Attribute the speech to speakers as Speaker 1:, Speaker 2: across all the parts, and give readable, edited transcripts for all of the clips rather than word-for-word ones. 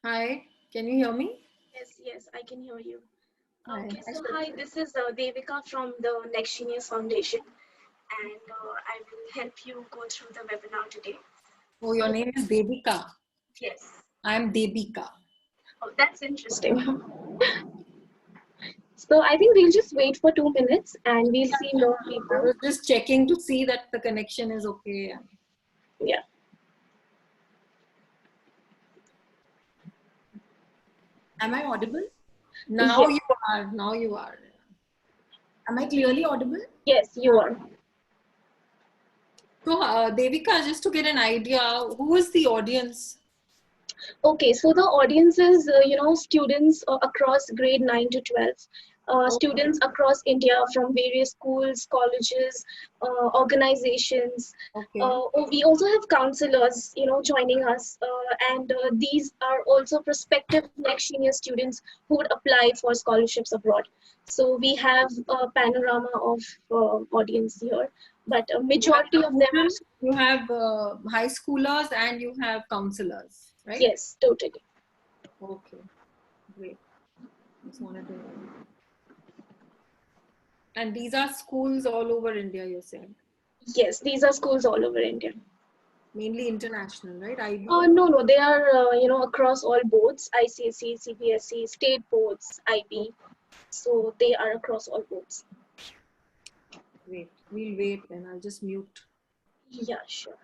Speaker 1: Hi, can you hear me?
Speaker 2: Yes, yes, I can hear you.
Speaker 1: Hi.
Speaker 2: Okay, so hi, this is Devika from the Next Genius Foundation, and I will help you go through the webinar today.
Speaker 1: Oh, your
Speaker 2: So,
Speaker 1: name is Devika.
Speaker 2: yes,
Speaker 1: I'm Debika.
Speaker 2: oh, that's interesting. So, I think we'll just wait for 2 minutes and we'll see more
Speaker 1: I
Speaker 2: people.
Speaker 1: was just checking to see that the connection is okay.
Speaker 2: Yeah.
Speaker 1: Am I audible? Now
Speaker 2: Yes,
Speaker 1: you are. Now you are. Am I clearly audible?
Speaker 2: yes, you are.
Speaker 1: So, Devika, just to get an idea, who is the audience?
Speaker 2: Okay, so the audience is, students across grade 9 to 12,
Speaker 1: Okay.
Speaker 2: students across India from various schools, colleges, organizations.
Speaker 1: Okay.
Speaker 2: We also have counselors, joining us, and these are also prospective next senior students who would apply for scholarships abroad. So we have a panorama of audience here, but a
Speaker 1: You have
Speaker 2: majority of them are,
Speaker 1: children, you have high schoolers, and you have counselors, right?
Speaker 2: yes, totally.
Speaker 1: Okay, great. Just wanted to know. And these are schools all over India, you said.
Speaker 2: Yes, these are schools all over India.
Speaker 1: Mainly international, right? IB.
Speaker 2: No, no, they are, across all boards, ICSE, CBSE, state boards, IB. So they are across all boards.
Speaker 1: Great. We'll wait then. I'll just mute.
Speaker 2: Yeah, sure.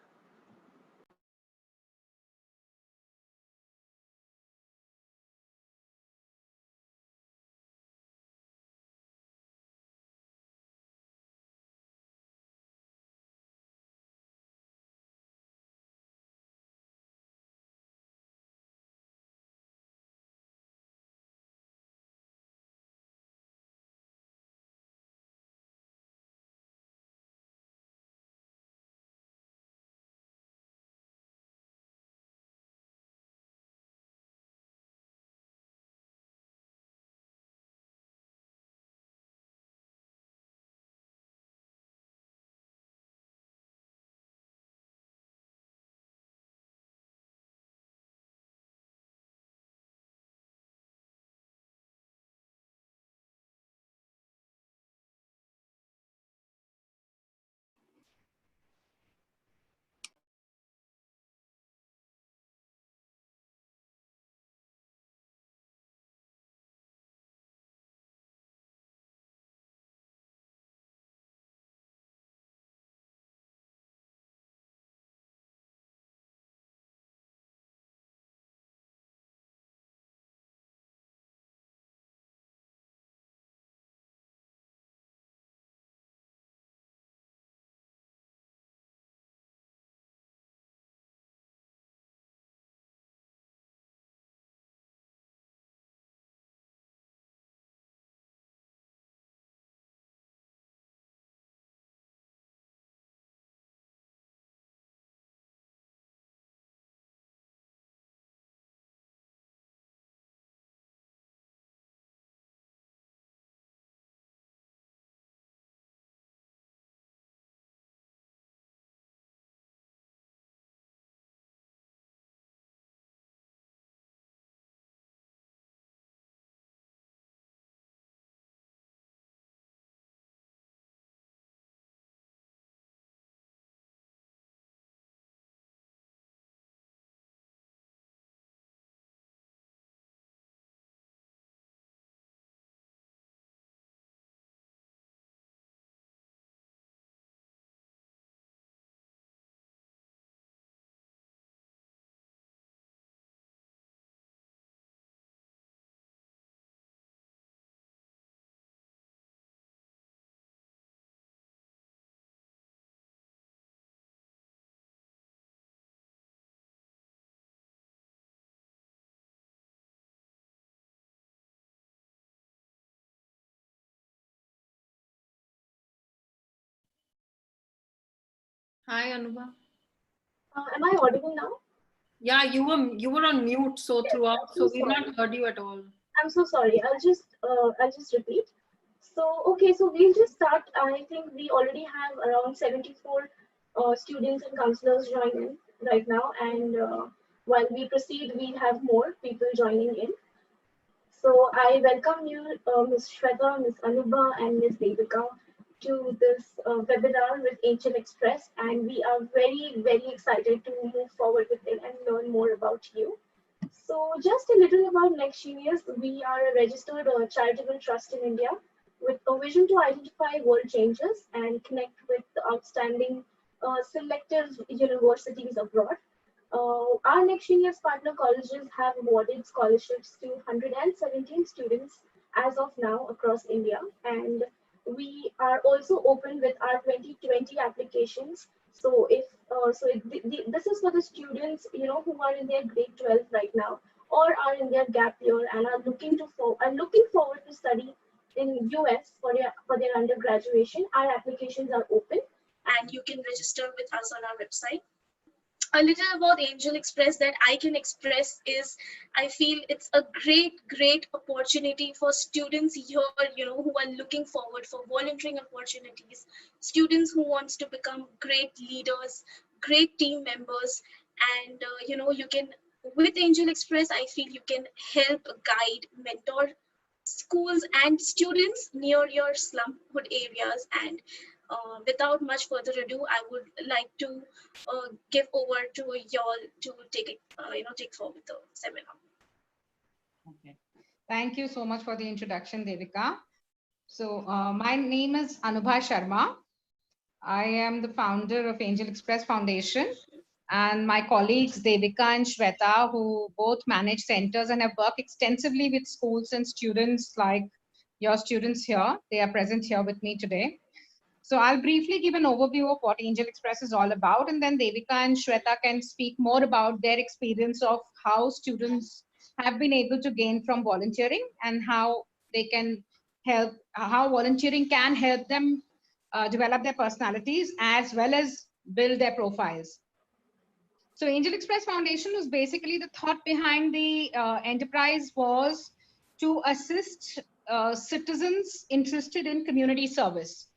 Speaker 1: Hi, Anubha.
Speaker 2: Am I audible now?
Speaker 1: Yeah, you were on mute so
Speaker 2: Yes, I'm
Speaker 1: throughout,
Speaker 2: so
Speaker 1: so we've
Speaker 2: sorry.
Speaker 1: not heard you at all.
Speaker 2: I'm so sorry. I'll just repeat. So okay, so we'll just start. I think we already have around 74 students and counselors joining right now, and while we proceed, we have more people joining in. So I welcome you, Ms. Shweta, Ms. Anubha, and Ms. Devika to this webinar with Angel Express. And we are very, very excited to move forward with it and learn more about you. So just a little about Next Genius. We are a registered charitable trust in India with a vision to identify world changes and connect with the outstanding selective universities abroad. Our Next Genius partner colleges have awarded scholarships to 117 students as of now across India, and we are also open with our 2020 applications. So if this is for the students who are in their grade 12 right now or are in their gap year and are looking forward to study in US for their undergraduation. Our applications are open and you can register with us on our website. A little about Angel Express that I can express is I feel it's a great opportunity for students here, who are looking forward for volunteering opportunities, students who wants to become great leaders, great team members, and you can, with Angel Express, I feel you can help, guide, mentor schools and students near your slumhood areas. And without much further ado, I would like to give over to y'all to take it, take forward the seminar.
Speaker 3: Okay. Thank you so much for the introduction, Devika. So my name is Anubha Sharma. I am the founder of Angel Express Foundation, and my colleagues Devika and Shweta, who both manage centers and have worked extensively with schools and students like your students here. They are present here with me today. So I'll briefly give an overview of what Angel Express is all about, and then Devika and Shweta can speak more about their experience of how students have been able to gain from volunteering and how they can help, how volunteering can help them develop their personalities as well as build their profiles. So Angel Express Foundation was basically, the thought behind the enterprise was to assist citizens interested in community service.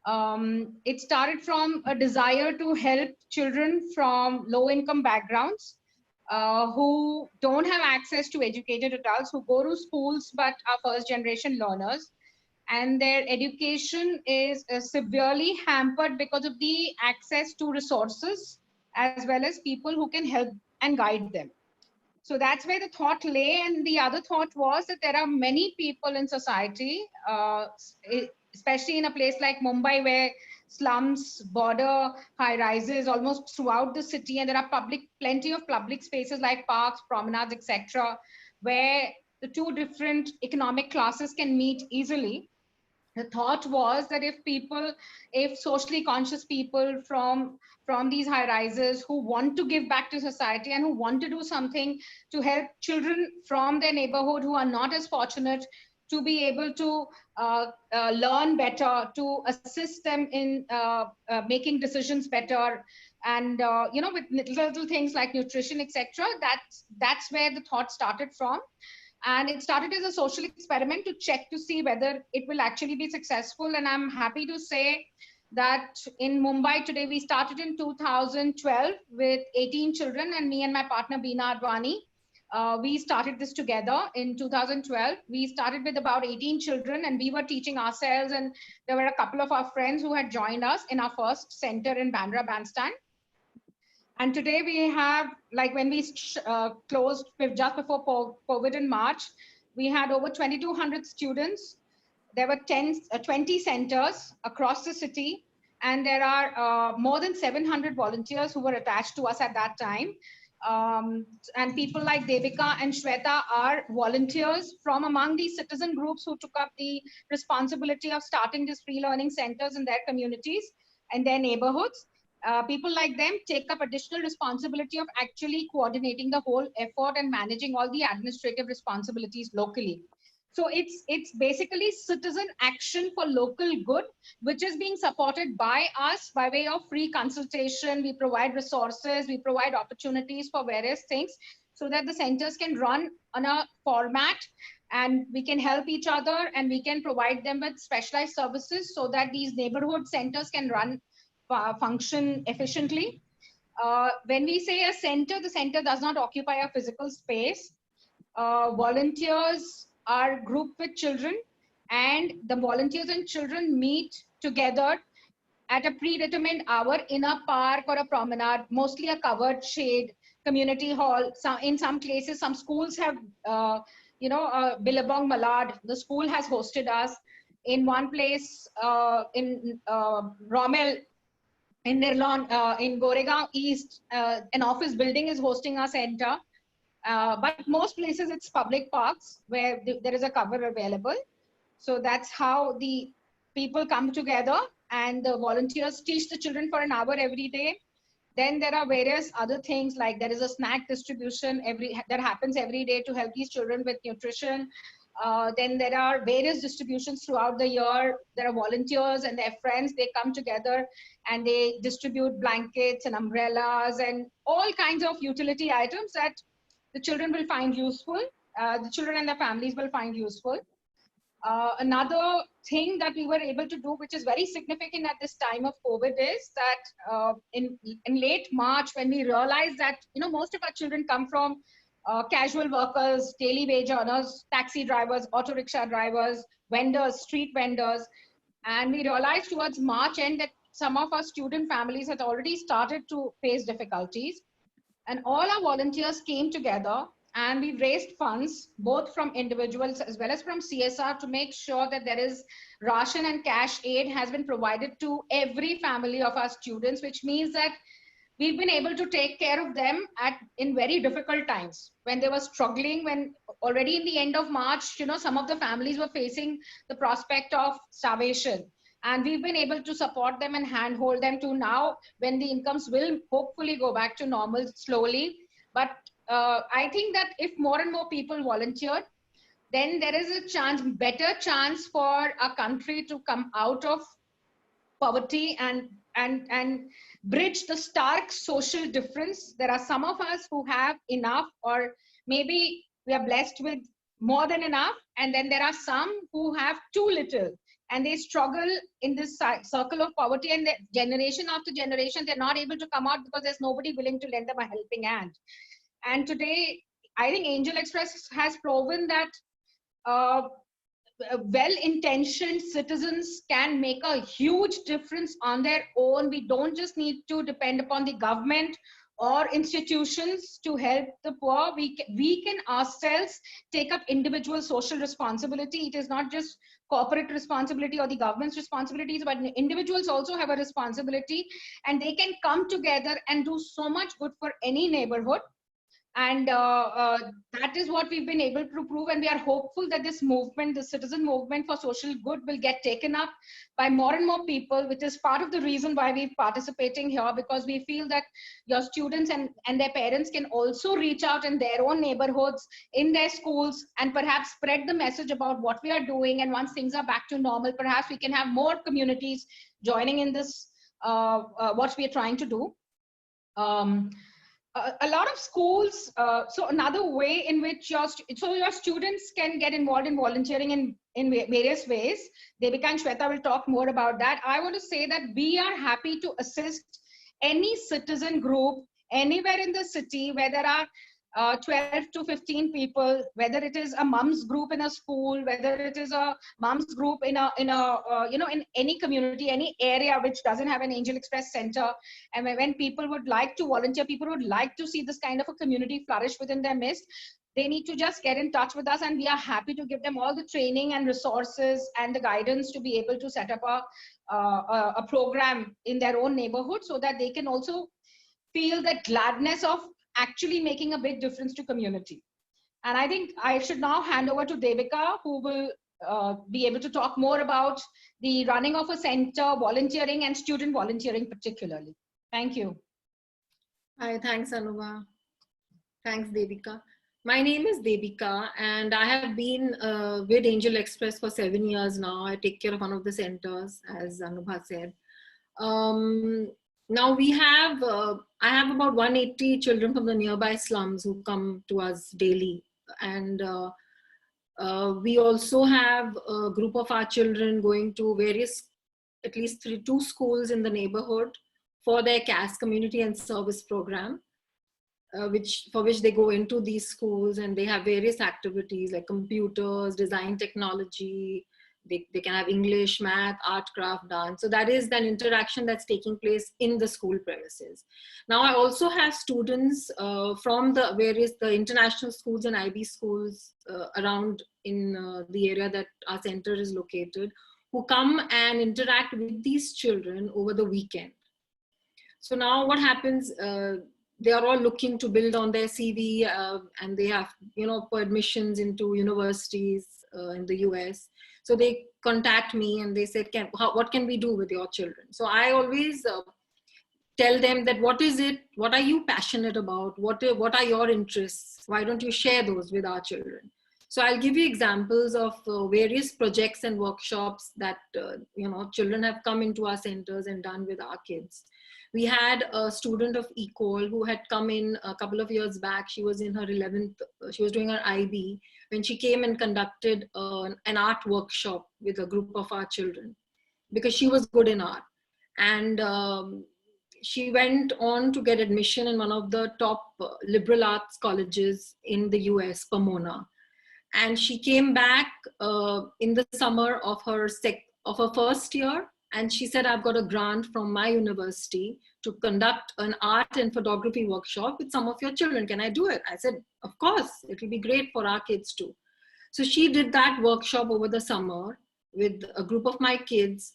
Speaker 3: It started from a desire to help children from low-income backgrounds who don't have access to educated adults, who go to schools but are first-generation learners, and their education is severely hampered because of the access to resources as well as people who can help and guide them. So that's where the thought lay. And the other thought was that there are many people in society, especially in a place like Mumbai, where slums border high rises almost throughout the city, and there are plenty of public spaces like parks, promenades, etc., where the two different economic classes can meet easily. The thought was that if socially conscious people from these high rises who want to give back to society and who want to do something to help children from their neighborhood who are not as fortunate to be able to learn better, to assist them in making decisions better, and with little things like nutrition, etc. That's where the thought started from. And it started as a social experiment to check to see whether it will actually be successful. And I'm happy to say that in Mumbai today, we started in 2012 with 18 children, and me and my partner Beena Advani, we started this together in 2012. We started with about 18 children, and we were teaching ourselves, and there were a couple of our friends who had joined us in our first center in Bandra Bandstand. And today we have, like when we closed just before COVID in March, we had over 2,200 students. There were 20 centers across the city, and there are more than 700 volunteers who were attached to us at that time. And people like Devika and Shweta are volunteers from among these citizen groups who took up the responsibility of starting these free learning centers in their communities and their neighborhoods. People like them take up additional responsibility of actually coordinating the whole effort and managing all the administrative responsibilities locally. So it's basically citizen action for local good, which is being supported by us by way of free consultation. We provide resources, we provide opportunities for various things so that the centers can run on a format, and we can help each other, and we can provide them with specialized services so that these neighborhood centers can function efficiently. When we say a center, the center does not occupy a physical space. Volunteers are grouped with children, and the volunteers and children meet together at a predetermined hour in a park or a promenade, mostly a covered shade, community hall. In some places, some schools have, Billabong Malad, the school has hosted us. In one place, in Rommel, in Nirlon, in Goregaon East, an office building is hosting our center. But most places it's public parks where there is a cover available. So that's how the people come together, and the volunteers teach the children for an hour every day. Then there are various other things, like there is a snack distribution that happens every day to help these children with nutrition. Then there are various distributions throughout the year. There are volunteers and their friends, they come together and they distribute blankets and umbrellas and all kinds of utility items that the children will find useful. The children and their families will find useful. Another thing that we were able to do, which is very significant at this time of COVID, is that in late March, when we realized that most of our children come from casual workers, daily wage earners, taxi drivers, auto rickshaw drivers, vendors, street vendors, and we realized towards March end that some of our student families had already started to face difficulties, and all our volunteers came together. And we raised funds both from individuals as well as from CSR to make sure that there is ration and cash aid has been provided to every family of our students, which means that we've been able to take care of them in very difficult times when they were struggling, when already in the end of March, some of the families were facing the prospect of starvation. And we've been able to support them and handhold them to now, when the incomes will hopefully go back to normal slowly. But I think that if more and more people volunteered, then there is a better chance for a country to come out of poverty and bridge the stark social difference. There are some of us who have enough, or maybe we are blessed with more than enough, and then there are some who have too little, and they struggle in this circle of poverty, and generation after generation they're not able to come out because there's nobody willing to lend them a helping hand. And today, I think Angel Express has proven that well-intentioned citizens can make a huge difference on their own. We don't just need to depend upon the government or institutions to help the poor. We can ourselves take up individual social responsibility. It is not just corporate responsibility or the government's responsibilities, but individuals also have a responsibility, and they can come together and do so much good for any neighborhood. And that is what we've been able to prove. And we are hopeful that this movement, the citizen movement for social good, will get taken up by more and more people, which is part of the reason why we're participating here, because we feel that your students and their parents can also reach out in their own neighborhoods, in their schools, and perhaps spread the message about what we are doing. And once things are back to normal, perhaps we can have more communities joining in this, what we are trying to do. A lot of schools, so another way in which your students can get involved in volunteering in various ways. Devika and Shweta will talk more about that. I want to say that we are happy to assist any citizen group anywhere in the city where there are 12 to 15 people, whether it is a mom's group in a school, whether it is a mom's group in any community, any area which doesn't have an Angel Express center. And when people would like to volunteer, people would like to see this kind of a community flourish within their midst, they need to just get in touch with us, and we are happy to give them all the training and resources and the guidance to be able to set up a program in their own neighborhood, so that they can also feel that gladness of actually making a big difference to community. And I think I should now hand over to Devika, who will be able to talk more about the running of a center, volunteering, and student volunteering particularly. Thank you.
Speaker 1: Hi, thanks Anubha. Thanks Devika. My name is Devika, and I have been with Angel Express for 7 years now. I take care of one of the centers, as Anubha said. Now we have, I have about 180 children from the nearby slums who come to us daily. And we also have a group of our children going to various, at least 2 schools in the neighborhood for their CAS, Community and Service Program, for which they go into these schools, and they have various activities like computers, design technology. They can have English, math, art, craft, dance. So that is an interaction that's taking place in the school premises. Now I also have students from the international schools and IB schools around in the area that our center is located, who come and interact with these children over the weekend. So now what happens, they are all looking to build on their CV, and they have, for admissions into universities in the US. So they contact me and they said, what can we do with your children? So I always tell them that what are you passionate about? What are your interests? Why don't you share those with our children? So I'll give you examples of various projects and workshops that children have come into our centers and done with our kids. We had a student of ECOL who had come in a couple of years back. She was in her 11th, she was doing her IB, when she came and conducted an art workshop with a group of our children, because she was good in art. And she went on to get admission in one of the top liberal arts colleges in the US, Pomona. And she came back in the summer of her first year, and she said, I've got a grant from my university to conduct an art and photography workshop with some of your children. Can I do it? I said, of course, it will be great for our kids too. So she did that workshop over the summer with a group of my kids,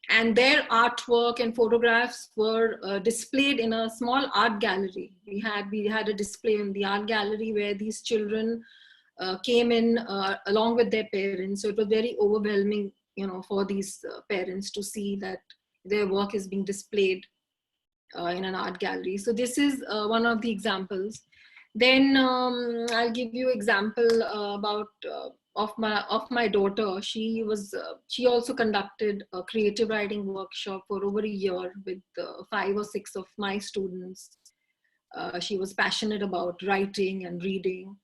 Speaker 1: and their artwork and photographs were displayed in a small art gallery. We had a display in the art gallery where these children came in along with their parents. So it was very overwhelming, for these parents to see that their work is being displayed in an art gallery. So this is one of the examples. Then I'll give you example about of my daughter. She also conducted a creative writing workshop for over a year with 5 or 6 of my students. She was passionate about writing and reading.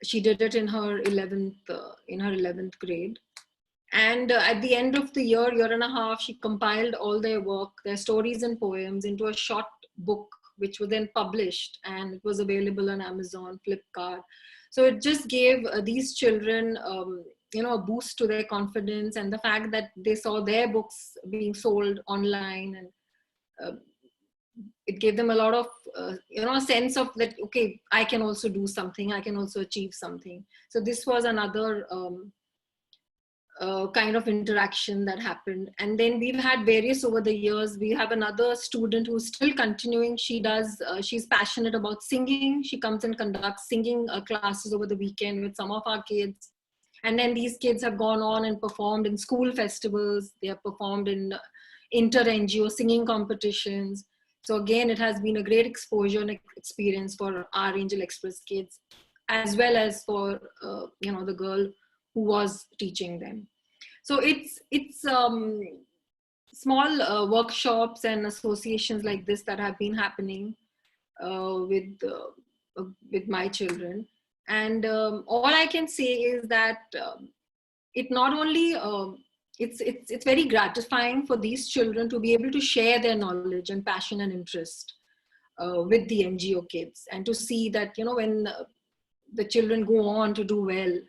Speaker 1: She did it in her 11th grade. And at the end of the year and a half, she compiled all their work, their stories and poems, into a short book, which was then published, and it was available on Amazon, Flipkart. So it just gave these children, a boost to their confidence, and the fact that they saw their books being sold online, and it gave them a lot of, a sense of that, okay, I can also do something, I can also achieve something. So this was another kind of interaction that happened. And then we've had various over the years. We have another student who's still continuing. She's passionate about singing. She comes and conducts singing classes over the weekend with some of our kids. And then these kids have gone on and performed in school festivals. They have performed in inter-NGO singing competitions. So again, it has been a great exposure and experience for our Angel Express kids, as well as for the girl who was teaching them. So it's small workshops and associations like this that have been happening with my children. And all I can say is that it not only it's very gratifying for these children to be able to share their knowledge and passion and interest with the NGO kids, and to see that when the children go on to do well,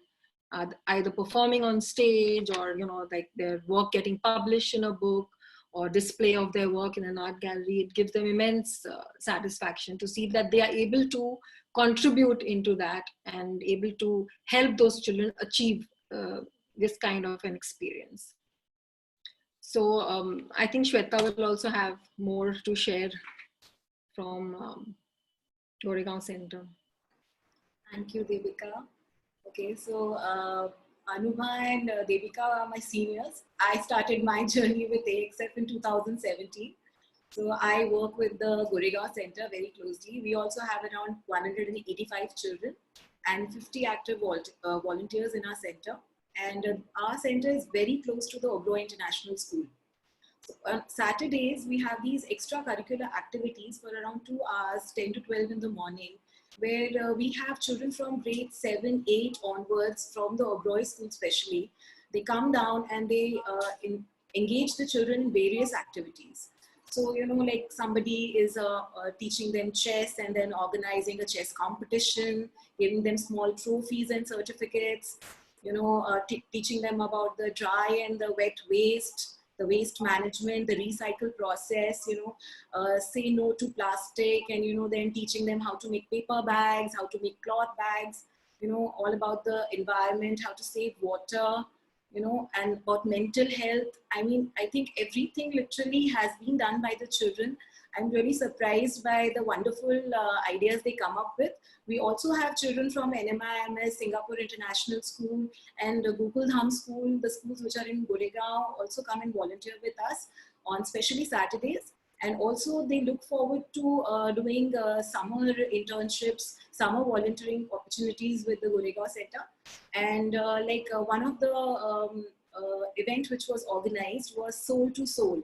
Speaker 1: either performing on stage, or like their work getting published in a book, or display of their work in an art gallery. It gives them immense satisfaction to see that they are able to contribute into that and able to help those children achieve this kind of an experience. So I think Shweta will also have more to share from Goregaon Center.
Speaker 4: Thank you, Devika. Okay, so Anubha and Devika are my seniors. I started my journey with AXF in 2017. So I work with the Goregaon Center very closely. We also have around 185 children and 50 active volunteers in our center. And our center is very close to the Oberoi International School. So on Saturdays, we have these extracurricular activities for around 2 hours, 10 to 12 in the morning, where we have children from grade 7, 8 onwards from the Oberoi school especially. They come down and they engage the children in various activities. So, like somebody is teaching them chess and then organizing a chess competition, giving them small trophies and certificates, teaching them about the dry and the wet waste, the waste management, the recycle process, say no to plastic, and, then teaching them how to make paper bags, how to make cloth bags, all about the environment, how to save water, and about mental health. I mean, I think everything literally has been done by the children. I'm really surprised by the wonderful ideas they come up with. We also have children from NMIMS, Singapore International School, and Google Dham School, the schools which are in Goregaon, also come and volunteer with us on especially Saturdays. And also they look forward to doing summer internships, summer volunteering opportunities with the Goregaon Center. And one of the event which was organized was Soul to Soul.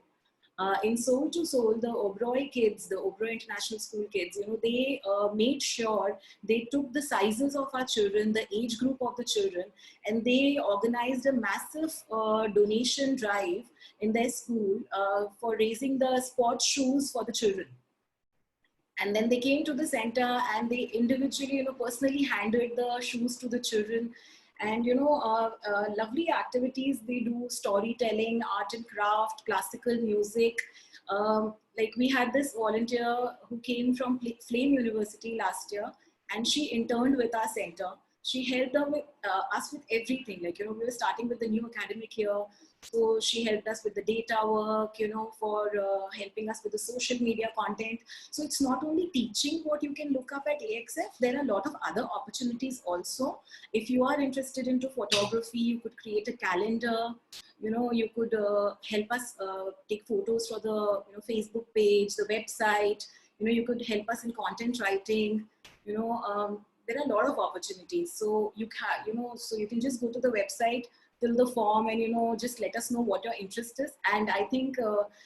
Speaker 4: In Soul to Soul, the Oberoi kids, the Oberoi International School kids, they made sure they took the sizes of our children, the age group of the children, and they organized a massive donation drive in their school for raising the sports shoes for the children. And then they came to the center and they individually, personally handed the shoes to the children. And, lovely activities they do: storytelling, art and craft, classical music. Like we had this volunteer who came from Flame University last year, and she interned with our center. She helped us with everything. Like, we were starting with the new academic year. So she helped us with the data work, for helping us with the social media content. So it's not only teaching what you can look up at AXF, there are a lot of other opportunities also. If you are interested into photography, you could create a calendar, you could help us take photos for the Facebook page, the website, you could help us in content writing, there are a lot of opportunities. So you can, so you can just go to the website, fill the form, and just let us know what your interest is. And I think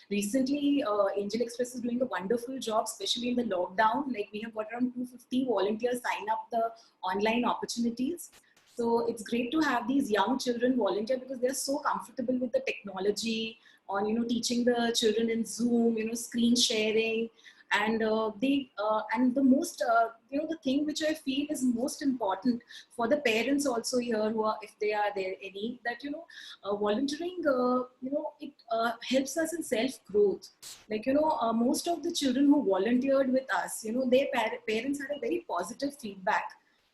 Speaker 4: recently Angel Express is doing a wonderful job, especially in the lockdown. Like we have got around 250 volunteers sign up the online opportunities. So it's great to have these young children volunteer because they're so comfortable with the technology, on teaching the children in Zoom, screen sharing. And and the most the thing which I feel is most important for the parents also here, who are, if they are there any, that volunteering it helps us in self growth. Like most of the children who volunteered with us, their parents had a very positive feedback.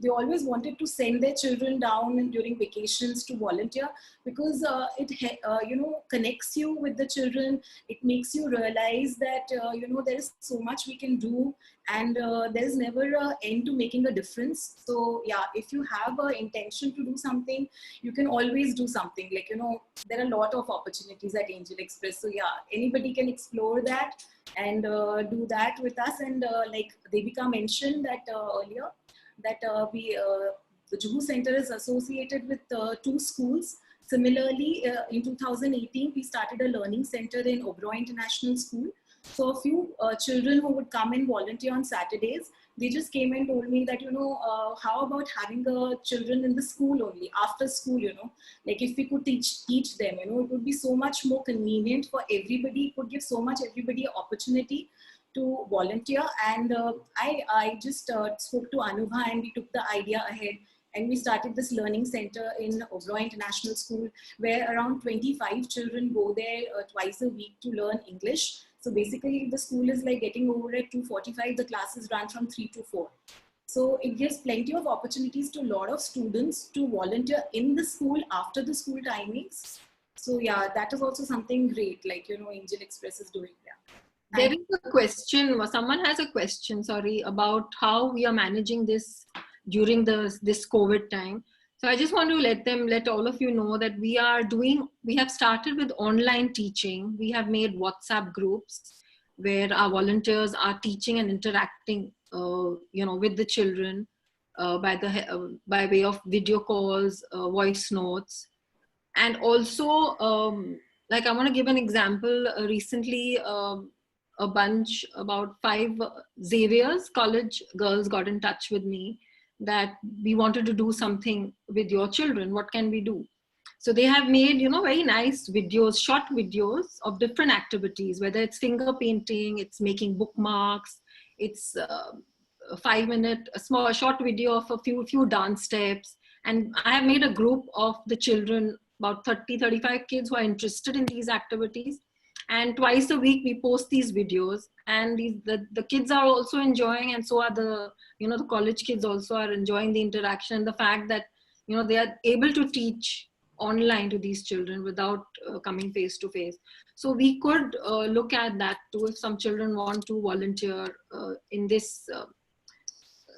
Speaker 4: They always wanted to send their children down during vacations to volunteer because it connects you with the children. It makes you realize that there is so much we can do, and there is never an end to making a difference. So yeah, if you have an intention to do something, you can always do something. Like there are a lot of opportunities at Angel Express. So yeah, anybody can explore that and do that with us. And like Devika mentioned that earlier, that the Juhu Center is associated with 2 schools. Similarly, in 2018, we started a learning center in Oberoi International School. So a few children who would come and volunteer on Saturdays, they just came and told me that, how about having children in the school only, after school, like if we could teach them, it would be so much more convenient for everybody. It would give so much everybody an opportunity to volunteer. And I just spoke to Anubha and we took the idea ahead, and we started this learning center in Oberoi International School, where around 25 children go there twice a week to learn English. So basically the school is like getting over at 2:45. The classes run from 3 to 4. So it gives plenty of opportunities to a lot of students to volunteer in the school after the school timings. So yeah, that is also something great, like, Angel Express is doing that.
Speaker 1: There is a question, someone has a question, sorry, about how we are managing this during this COVID time. So I just want to let all of you know that we have started with online teaching. We have made WhatsApp groups where our volunteers are teaching and interacting, with the children by way of video calls, voice notes. And also, like I want to give an example. Recently, a bunch, about 5 Xavier's college girls got in touch with me that we wanted to do something with your children. What can we do? So they have made, very nice videos, short videos of different activities, whether it's finger painting, it's making bookmarks, it's a 5-minute, a short video of a few dance steps. And I have made a group of the children, about 35 kids who are interested in these activities. And twice a week we post these videos, and the kids are also enjoying, and so are the college kids also are enjoying the interaction, the fact that they are able to teach online to these children without coming face to face. So we could look at that too, if some children want to volunteer in this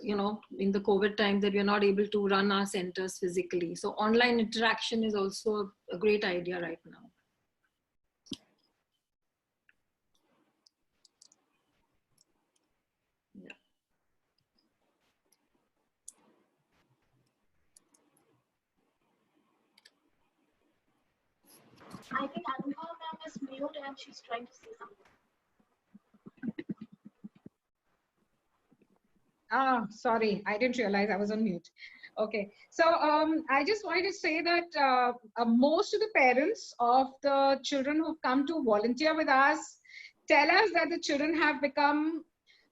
Speaker 1: in the COVID time that we are not able to run our centers physically. So online interaction is also a great idea right now.
Speaker 2: I think Anubha ma'am is mute and she's trying to say something.
Speaker 3: Sorry, I didn't realize I was on mute. Okay, so I just wanted to say that most of the parents of the children who've come to volunteer with us tell us that the children have become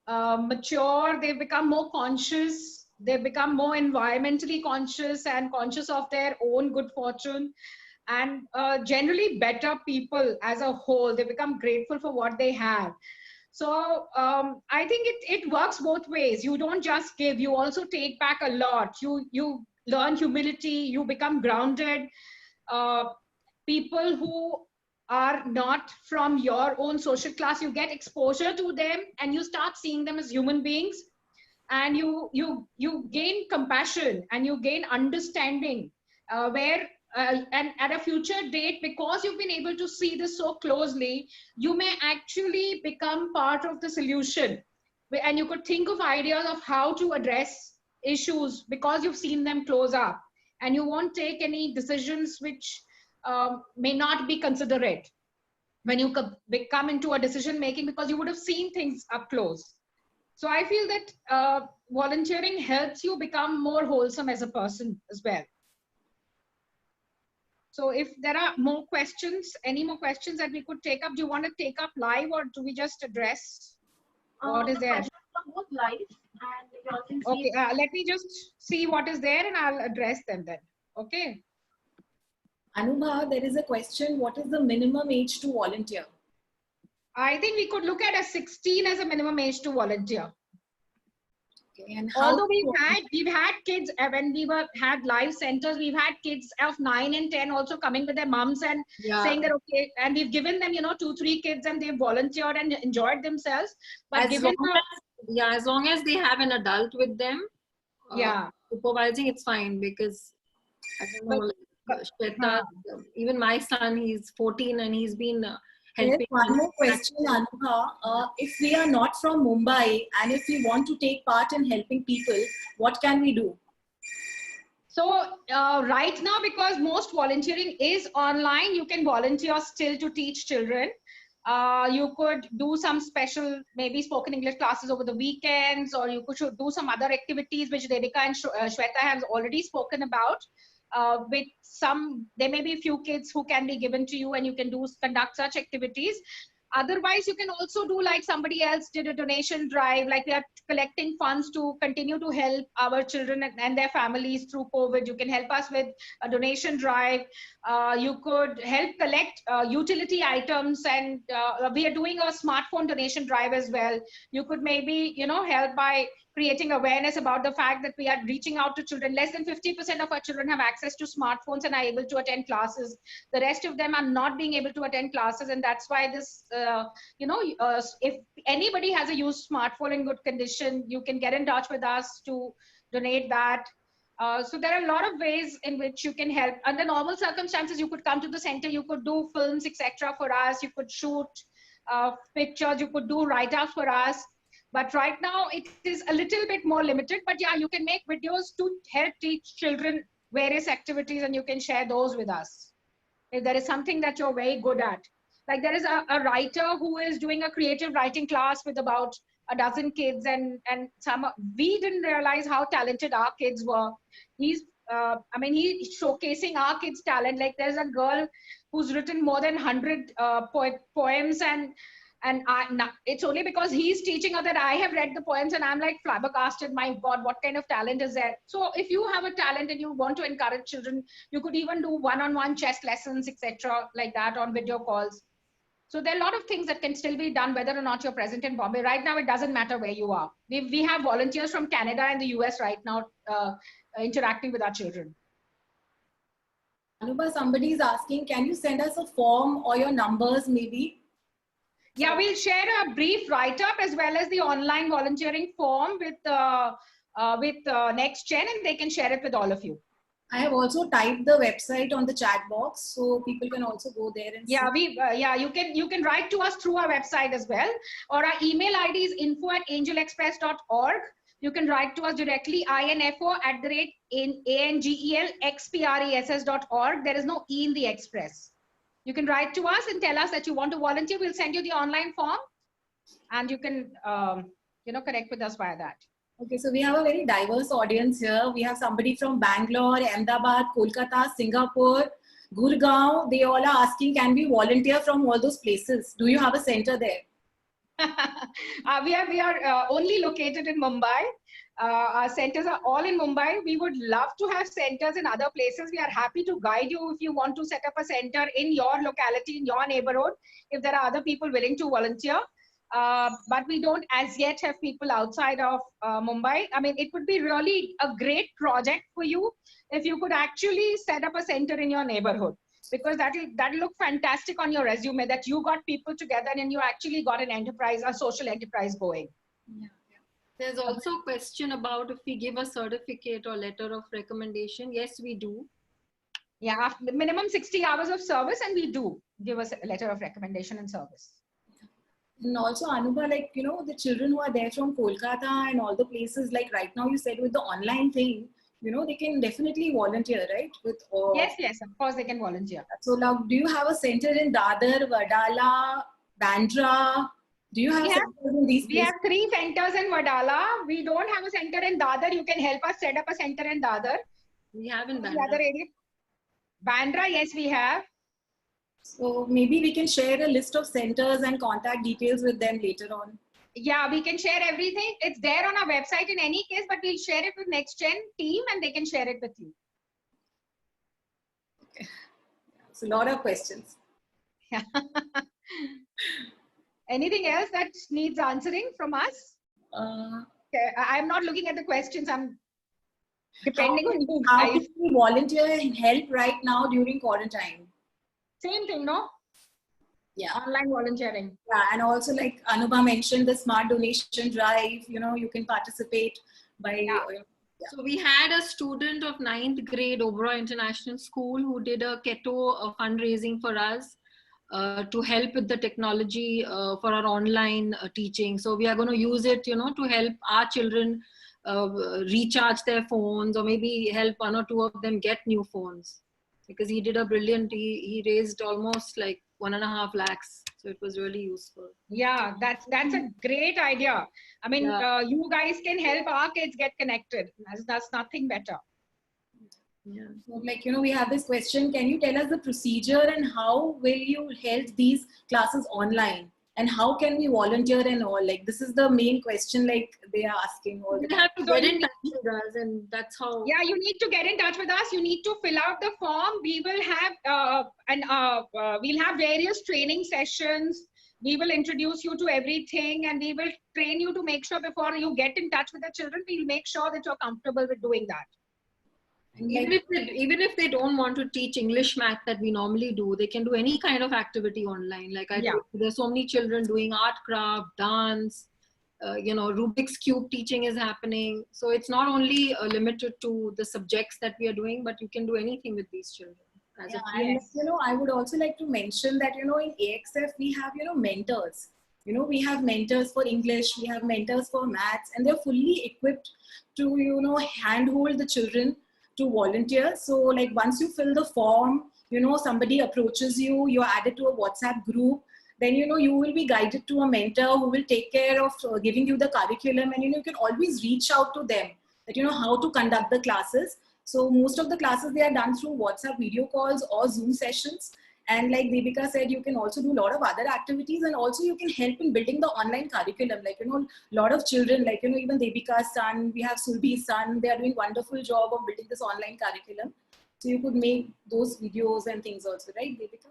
Speaker 3: mature, they've become more conscious, they've become more environmentally conscious and conscious of their own good fortune, and generally better people as a whole. They become grateful for what they have. So I think it works both ways. You don't just give, you also take back a lot. You learn humility, you become grounded. People who are not from your own social class, you get exposure to them and you start seeing them as human beings, and you gain compassion and you gain understanding and at a future date, because you've been able to see this so closely, you may actually become part of the solution, and you could think of ideas of how to address issues because you've seen them close up, and you won't take any decisions which may not be considerate when you come into a decision making, because you would have seen things up close. So I feel that volunteering helps you become more wholesome as a person as well. So if there are more questions, any more questions that we could take up, do you want to take up live, or do we just address what is there?
Speaker 2: Both live, and you all can see.
Speaker 3: Okay, let me just see what is there and I'll address them then. Okay.
Speaker 4: Anubha, there is a question. What is the minimum age to volunteer?
Speaker 3: I think we could look at a 16 as a minimum age to volunteer.
Speaker 4: Okay, and
Speaker 3: although we've had kids when we had live centers, we've had kids of 9 and 10 also coming with their mums and saying that okay, and we've given them 2-3 kids and they've volunteered and enjoyed themselves. But
Speaker 1: as long as they have an adult with them, supervising, it's fine, because I don't know, Shweta, even my son, he's 14 and he's been helping.
Speaker 4: One more question, Anubha. If we are not from Mumbai and if we want to take part in helping people, what can we do?
Speaker 3: So right now, because most volunteering is online, you can volunteer still to teach children. You could do some special, maybe spoken English classes over the weekends, or you could do some other activities which Devika and Shweta have already spoken about. With there may be a few kids who can be given to you and you can conduct such activities. Otherwise, you can also do like somebody else did, a donation drive, like we are collecting funds to continue to help our children and their families through COVID. You can help us with a donation drive. You could help collect utility items, and we are doing a smartphone donation drive as well. You could maybe, help by creating awareness about the fact that we are reaching out to children. Less than 50% of our children have access to smartphones and are able to attend classes. The rest of them are not being able to attend classes, and that's why this, if anybody has a used smartphone in good condition, you can get in touch with us to donate that. So there are a lot of ways in which you can help. Under normal circumstances, you could come to the center, you could do films, etc. for us, you could shoot pictures, you could do write-ups for us. But right now it is a little bit more limited, but yeah, you can make videos to help teach children various activities and you can share those with us. If there is something that you're very good at. Like there is a writer who is doing a creative writing class with about a dozen kids, and we didn't realize how talented our kids were. He's I mean, he's showcasing our kids' talent. Like there's a girl who's written more than 100 poems, and it's only because he's teaching her that I have read the poems, and I'm like flabbergasted. My God, what kind of talent is there? So if you have a talent and you want to encourage children, you could even do one-on-one chess lessons, etc., like that on video calls. So there are a lot of things that can still be done, whether or not you're present in Bombay. Right now, it doesn't matter where you are. We have volunteers from Canada and the US right now interacting with our children.
Speaker 4: Anubha, somebody is asking, can you send us a form or your numbers maybe?
Speaker 3: Yeah, we'll share a brief write-up as well as the online volunteering form with NextGen, and they can share it with all of you.
Speaker 4: I have also typed the website on the chat box, so people can also go there and
Speaker 3: Yeah,
Speaker 4: see.
Speaker 3: you can write to us through our website as well, or our email ID is info@angelexpress.org. You can write to us directly, info@angelexpress.org. There is no E in the express. You can write to us and tell us that you want to volunteer. We'll send you the online form, and you can connect with us via that.
Speaker 4: Okay, so we have a very diverse audience here. We have somebody from Bangalore, Ahmedabad, Kolkata, Singapore, Gurgaon. They all are asking, can we volunteer from all those places? Do you have a center there?
Speaker 3: We are only located in Mumbai. Our centers are all in Mumbai. We would love to have centers in other places. We are happy to guide you if you want to set up a center in your locality, in your neighborhood, if there are other people willing to volunteer. But we don't as yet have people outside of Mumbai. I mean, it would be really a great project for you if you could actually set up a center in your neighborhood, because that'll look fantastic on your resume that you got people together and you actually got an enterprise, a social enterprise going.
Speaker 1: Yeah. There's also a question about if we give a certificate or letter of recommendation. Yes, we do.
Speaker 3: Yeah, after minimum 60 hours of service, and we do give us a letter of recommendation and service.
Speaker 4: And also, Anubha, like, you know, the children who are there from Kolkata and all the places, like right now you said with the online thing, you know, they can definitely volunteer, right? With
Speaker 3: Yes, of course they can volunteer.
Speaker 4: So now, do you have a center in Dadar, Wadala, Bandra? Do you have centers in these
Speaker 3: We
Speaker 4: places?
Speaker 3: have 3 centers in Wadala. We don't have a center in Dadar. You can help us set up a center in Dadar.
Speaker 1: We have in
Speaker 3: The
Speaker 1: Bandra.
Speaker 3: other area. Bandra, yes, we have.
Speaker 4: So maybe we can share a list of centers and contact details with them later on.
Speaker 3: Yeah, we can share everything. It's there on our website in any case, but we'll share it with NextGen team and they can share it with you.
Speaker 4: Okay. So a lot of questions.
Speaker 3: Yeah. Anything else that needs answering from us? Okay, I'm not looking at the questions. I'm depending on you
Speaker 4: How
Speaker 3: guys.
Speaker 4: can we volunteer and help right now during quarantine?
Speaker 3: Same thing, no?
Speaker 4: Yeah.
Speaker 3: Online volunteering.
Speaker 4: Yeah, and also like Anubha mentioned, the smart donation drive, you know, you can participate by...
Speaker 3: Yeah.
Speaker 1: So we had a student of 9th grade, Oberoi International School, who did a keto fundraising for us to help with the technology for our online teaching. So we are going to use it, you know, to help our children recharge their phones, or maybe help 1 or 2 of them get new phones. Because he did a brilliant, he raised almost like 1.5 lakhs. So it was really useful.
Speaker 3: Yeah, that's a great idea. I mean, you guys can help our kids get connected. That's nothing better.
Speaker 1: Yeah.
Speaker 4: So like, you know, we have this question, can you tell us the procedure and how will you hold these classes online? And how can we volunteer and all? Like, this is the main question, like they are asking all the
Speaker 1: You have to get in touch with us, and that's how.
Speaker 3: Yeah, you need to get in touch with us. You need to fill out the form. We will have we'll have various training sessions. We will introduce you to everything, and we will train you to make sure before you get in touch with the children, we'll make sure that you're comfortable with doing that.
Speaker 1: Even if they don't want to teach English math that we normally do, they can do any kind of activity online. Like I told you, there's so many children doing art, craft, dance, you know, Rubik's Cube teaching is happening. So it's not only limited to the subjects that we are doing, but you can do anything with these children.
Speaker 4: And, you know, I would also like to mention that, you know, in AXF, we have, you know, mentors. You know, we have mentors for English, we have mentors for maths, and they're fully equipped to, you know, handhold the children to volunteer. So like once you fill the form, you know, somebody approaches you, you're added to a WhatsApp group, then, you know, you will be guided to a mentor who will take care of giving you the curriculum, and, you know, you can always reach out to them that, you know, how to conduct the classes. So most of the classes, they are done through WhatsApp video calls or Zoom sessions. And like Devika said, you can also do a lot of other activities, and also you can help in building the online curriculum. Like, a lot of children, like, even Devika's son, we have Sulbhi's son, they are doing wonderful job of building this online curriculum. So you could make those videos and things also, right, Devika?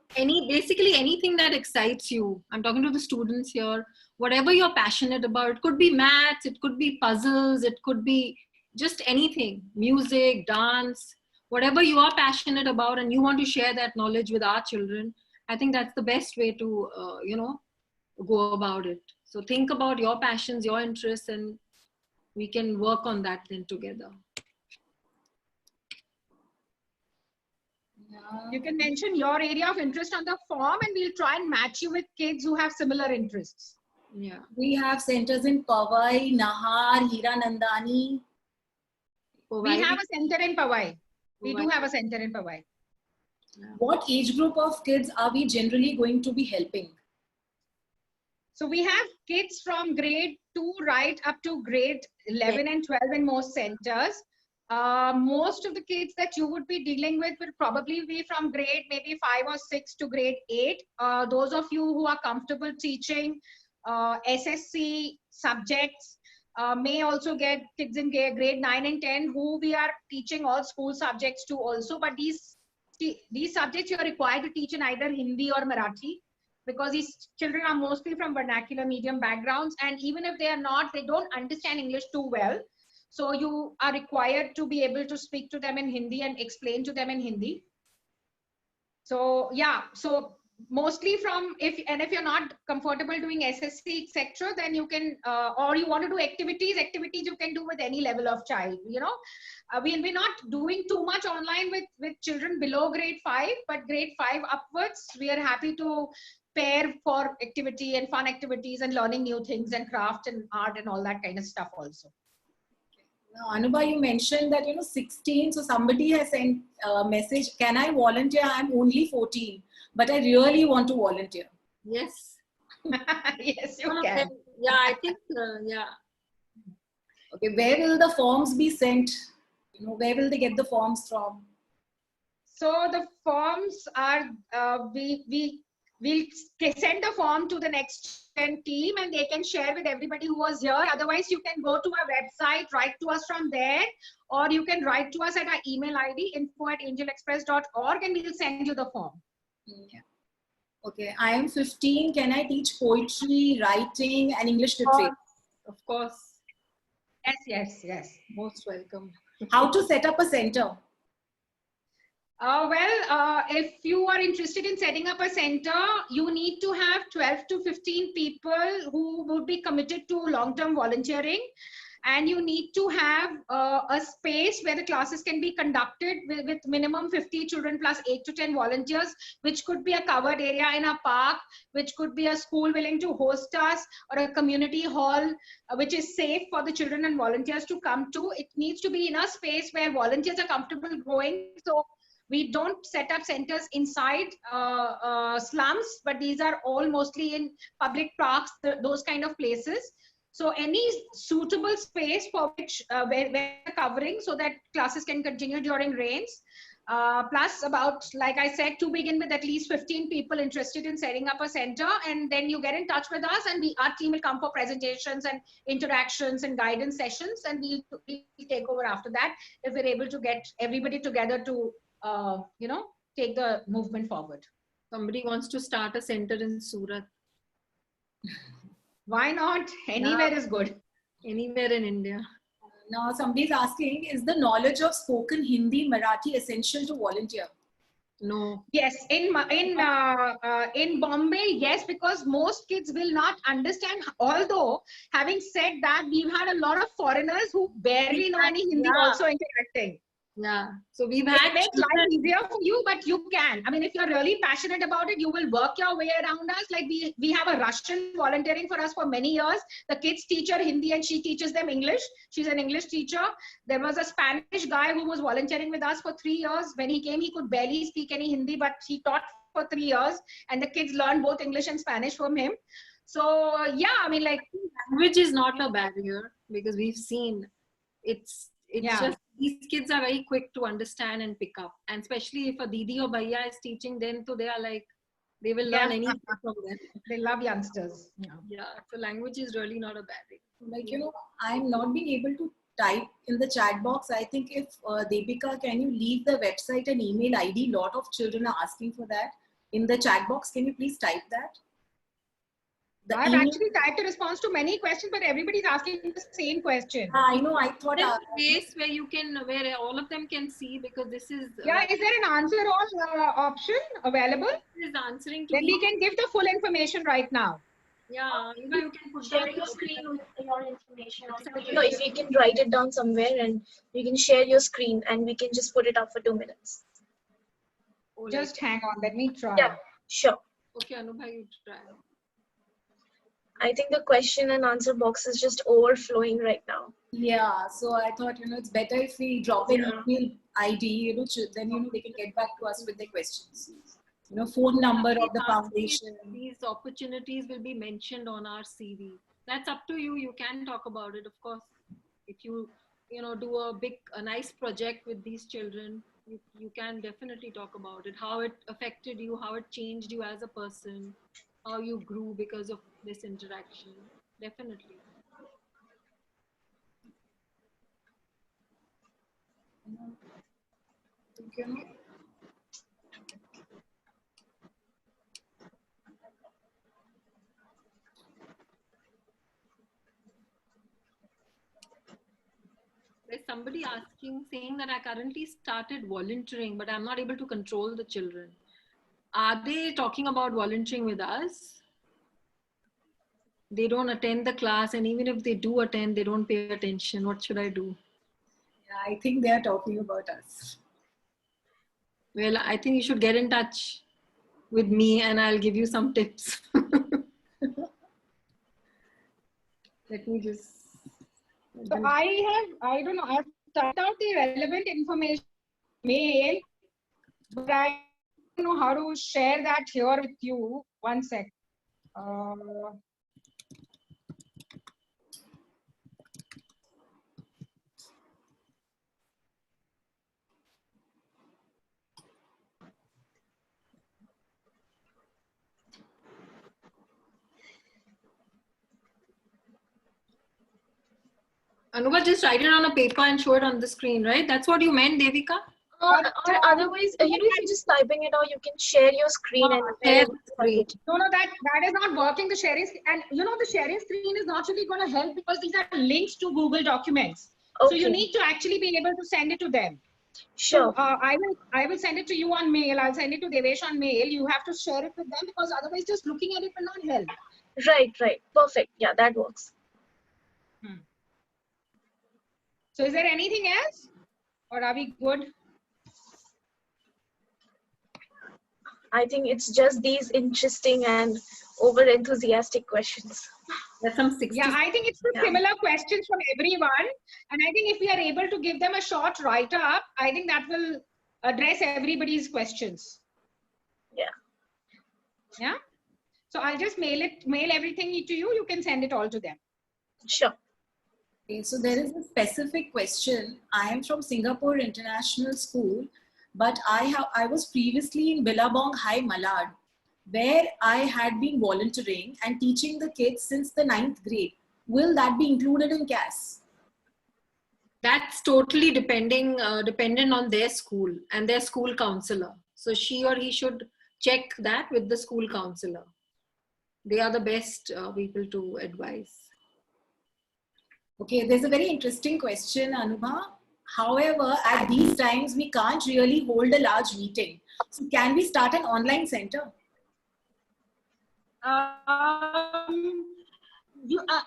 Speaker 1: Basically anything that excites you. I'm talking to the students here. Whatever you're passionate about, it could be maths, it could be puzzles, it could be just anything, music, dance, whatever you are passionate about and you want to share that knowledge with our children. I think that's the best way to, go about it. So think about your passions, your interests, and we can work on that then together.
Speaker 3: You can mention your area of interest on the form and we'll try and match you with kids who have similar interests.
Speaker 1: Yeah.
Speaker 4: We have centers in Powai, Nahar, Hiranandani.
Speaker 3: We have a center in Powai. We do have a center in Powai.
Speaker 4: What age group of kids are we generally going to be helping?
Speaker 3: So we have kids from grade 2 right up to grade 11 and 12 in most centers. Most of the kids that you would be dealing with will probably be from grade maybe 5 or 6 to grade 8. Those of you who are comfortable teaching SSC subjects may also get kids in grade 9 and 10 who we are teaching all school subjects to also. But these subjects you are required to teach in either Hindi or Marathi, because these children are mostly from vernacular medium backgrounds, and even if they are not, they don't understand English too well. So you are required to be able to speak to them in Hindi and explain to them in Hindi. So yeah, so mostly from, if you're not comfortable doing SSC, etc., then you can, or you want to do activities you can do with any level of child, we're not doing too much online with children below grade 5, but grade 5 upwards, we are happy to pair for activity and fun activities and learning new things and craft and art and all that kind of stuff also.
Speaker 4: Now, Anubha, you mentioned that, 16, so somebody has sent a message, can I volunteer? I'm only 14, but I really want to volunteer.
Speaker 1: Yes.
Speaker 3: Yes, you can.
Speaker 1: Yeah, I think, yeah.
Speaker 4: Okay, where will the forms be sent? Where will they get the forms from?
Speaker 3: So the forms are, we'll send the form to the next team and they can share with everybody who was here. Otherwise, you can go to our website, write to us from there, or you can write to us at our email ID, info@angelexpress.org, and we'll send you the form.
Speaker 4: Yeah. Okay, I am 15. Can I teach poetry, writing, and English literature?
Speaker 1: Of course.
Speaker 3: Yes.
Speaker 1: Most welcome.
Speaker 4: How to set up a center?
Speaker 3: If you are interested in setting up a center, you need to have 12 to 15 people who would be committed to long-term volunteering. And you need to have a space where the classes can be conducted with minimum 50 children plus 8 to 10 volunteers, which could be a covered area in a park, which could be a school willing to host us, or a community hall, which is safe for the children and volunteers to come to. It needs to be in a space where volunteers are comfortable going. So we don't set up centers inside slums, but these are all mostly in public parks, those kind of places. So any suitable space for which where covering, so that classes can continue during rains. Plus about, like I said, to begin with at least 15 people interested in setting up a center, and then you get in touch with us and our team will come for presentations and interactions and guidance sessions, and we'll take over after that if we're able to get everybody together to take the movement forward.
Speaker 1: Somebody wants to start a center in Surat.
Speaker 3: Why not? Anywhere is good.
Speaker 1: Anywhere in India.
Speaker 4: Now somebody's asking, is the knowledge of spoken Hindi, Marathi essential to volunteer?
Speaker 1: No.
Speaker 3: Yes, in Bombay, yes, because most kids will not understand. Although, having said that, we've had a lot of foreigners who barely know any Hindi also interacting.
Speaker 1: Yeah. So we've had.
Speaker 3: It makes life easier for you, but you can. I mean, if you're really passionate about it, you will work your way around us. Like we have a Russian volunteering for us for many years. The kids teach her Hindi and she teaches them English. She's an English teacher. There was a Spanish guy who was volunteering with us for 3 years. When he came, he could barely speak any Hindi, but he taught for 3 years, and the kids learned both English and Spanish from him. So yeah, I mean, like,
Speaker 1: language is not a barrier, because we've seen It's
Speaker 3: Yeah.
Speaker 1: just these kids are very quick to understand and pick up. And especially if a Didi or Bhaiya is teaching, then so they are like, they will learn
Speaker 3: Yeah.
Speaker 1: anything from them.
Speaker 3: They love youngsters. Yeah.
Speaker 1: Yeah, so language is really not a bad thing.
Speaker 4: Like, you know, I'm not being able to type in the chat box. I think if Deepika, can you leave the website and email ID? Lot of children are asking for that. In the chat box, can you please type that? The
Speaker 3: I've
Speaker 4: email-
Speaker 3: actually typed a response to many questions, but everybody's asking the same question.
Speaker 4: I know, I thought...
Speaker 1: There's a place where you can, where all of them can see, because this is
Speaker 3: Yeah, is there an answer all option available?
Speaker 1: is answering to
Speaker 3: Then we
Speaker 1: each.
Speaker 3: can give the full information right now.
Speaker 1: Yeah, you can put
Speaker 2: Share
Speaker 1: down
Speaker 2: your
Speaker 1: the-
Speaker 2: screen with your information. No, if you can write it down somewhere and you can share your screen and we can just put it up for 2 minutes.
Speaker 1: Oh, like-
Speaker 3: Just hang on, let me try.
Speaker 2: Yeah, sure.
Speaker 1: Okay, Anubha, you try.
Speaker 2: I think the question and answer box is just overflowing right now.
Speaker 4: Yeah, so I thought, you know, it's better if we drop an
Speaker 2: Yeah.
Speaker 4: email ID, you know, then, you know, they can get back to us with their questions. You know, phone number of the foundation.
Speaker 1: These opportunities will be mentioned on our CV. That's up to you. You can talk about it, of course. If you know, do a nice project with these children, you can definitely talk about it. How it affected you, how it changed you as a person, how you grew because of this interaction. Definitely.
Speaker 4: You know,
Speaker 1: There's somebody asking, saying that I currently started volunteering, but I'm not able to control the children. Are they talking about volunteering with us? They don't attend the class, and even if they do attend, they don't pay attention. What should I do?
Speaker 4: I think they are talking about us.
Speaker 1: Well, I think you should get in touch with me and I'll give you some tips. Let me just.
Speaker 3: So I don't know, I've typed out the relevant information mail, but I don't know how to share that here with you. One sec.
Speaker 1: Anuba, just write it on a paper and show it on the screen, right? That's what you meant, Devika?
Speaker 2: Or otherwise, you know, if you're just typing it out, you can share your screen and
Speaker 1: Share the screen.
Speaker 3: No, that is not working. The sharing, and you know, the sharing screen is not really going to help because these are links to Google Documents. So you
Speaker 2: Okay.
Speaker 3: need to actually be able to send it to them.
Speaker 2: Sure.
Speaker 3: So, I will send it to you on mail. I'll send it to Devesh on mail. You have to share it with them because otherwise just looking at it will not help.
Speaker 2: Right. Perfect. Yeah, that works.
Speaker 3: So is there anything else or are we good?
Speaker 2: I think it's just these interesting and over enthusiastic questions.
Speaker 1: There's some 60.
Speaker 3: Yeah, I think it's the
Speaker 2: Yeah.
Speaker 3: similar questions from everyone. And I think if we are able to give them a short write-up, I think that will address everybody's questions.
Speaker 2: Yeah.
Speaker 3: Yeah. So I'll just mail everything to you. You can send it all to them.
Speaker 2: Sure.
Speaker 4: Okay, so there is a specific question. I am from Singapore International School, but I was previously in Billabong High, Malad, where I had been volunteering and teaching the kids since the 9th grade. Will that be included in CAS?
Speaker 1: That's totally dependent on their school and their school counselor. So she or he should check that with the school counselor. They are the best people to advise.
Speaker 4: Okay, there's a very interesting question, Anubha. However, at these times, we can't really hold a large meeting. So can we start an online center?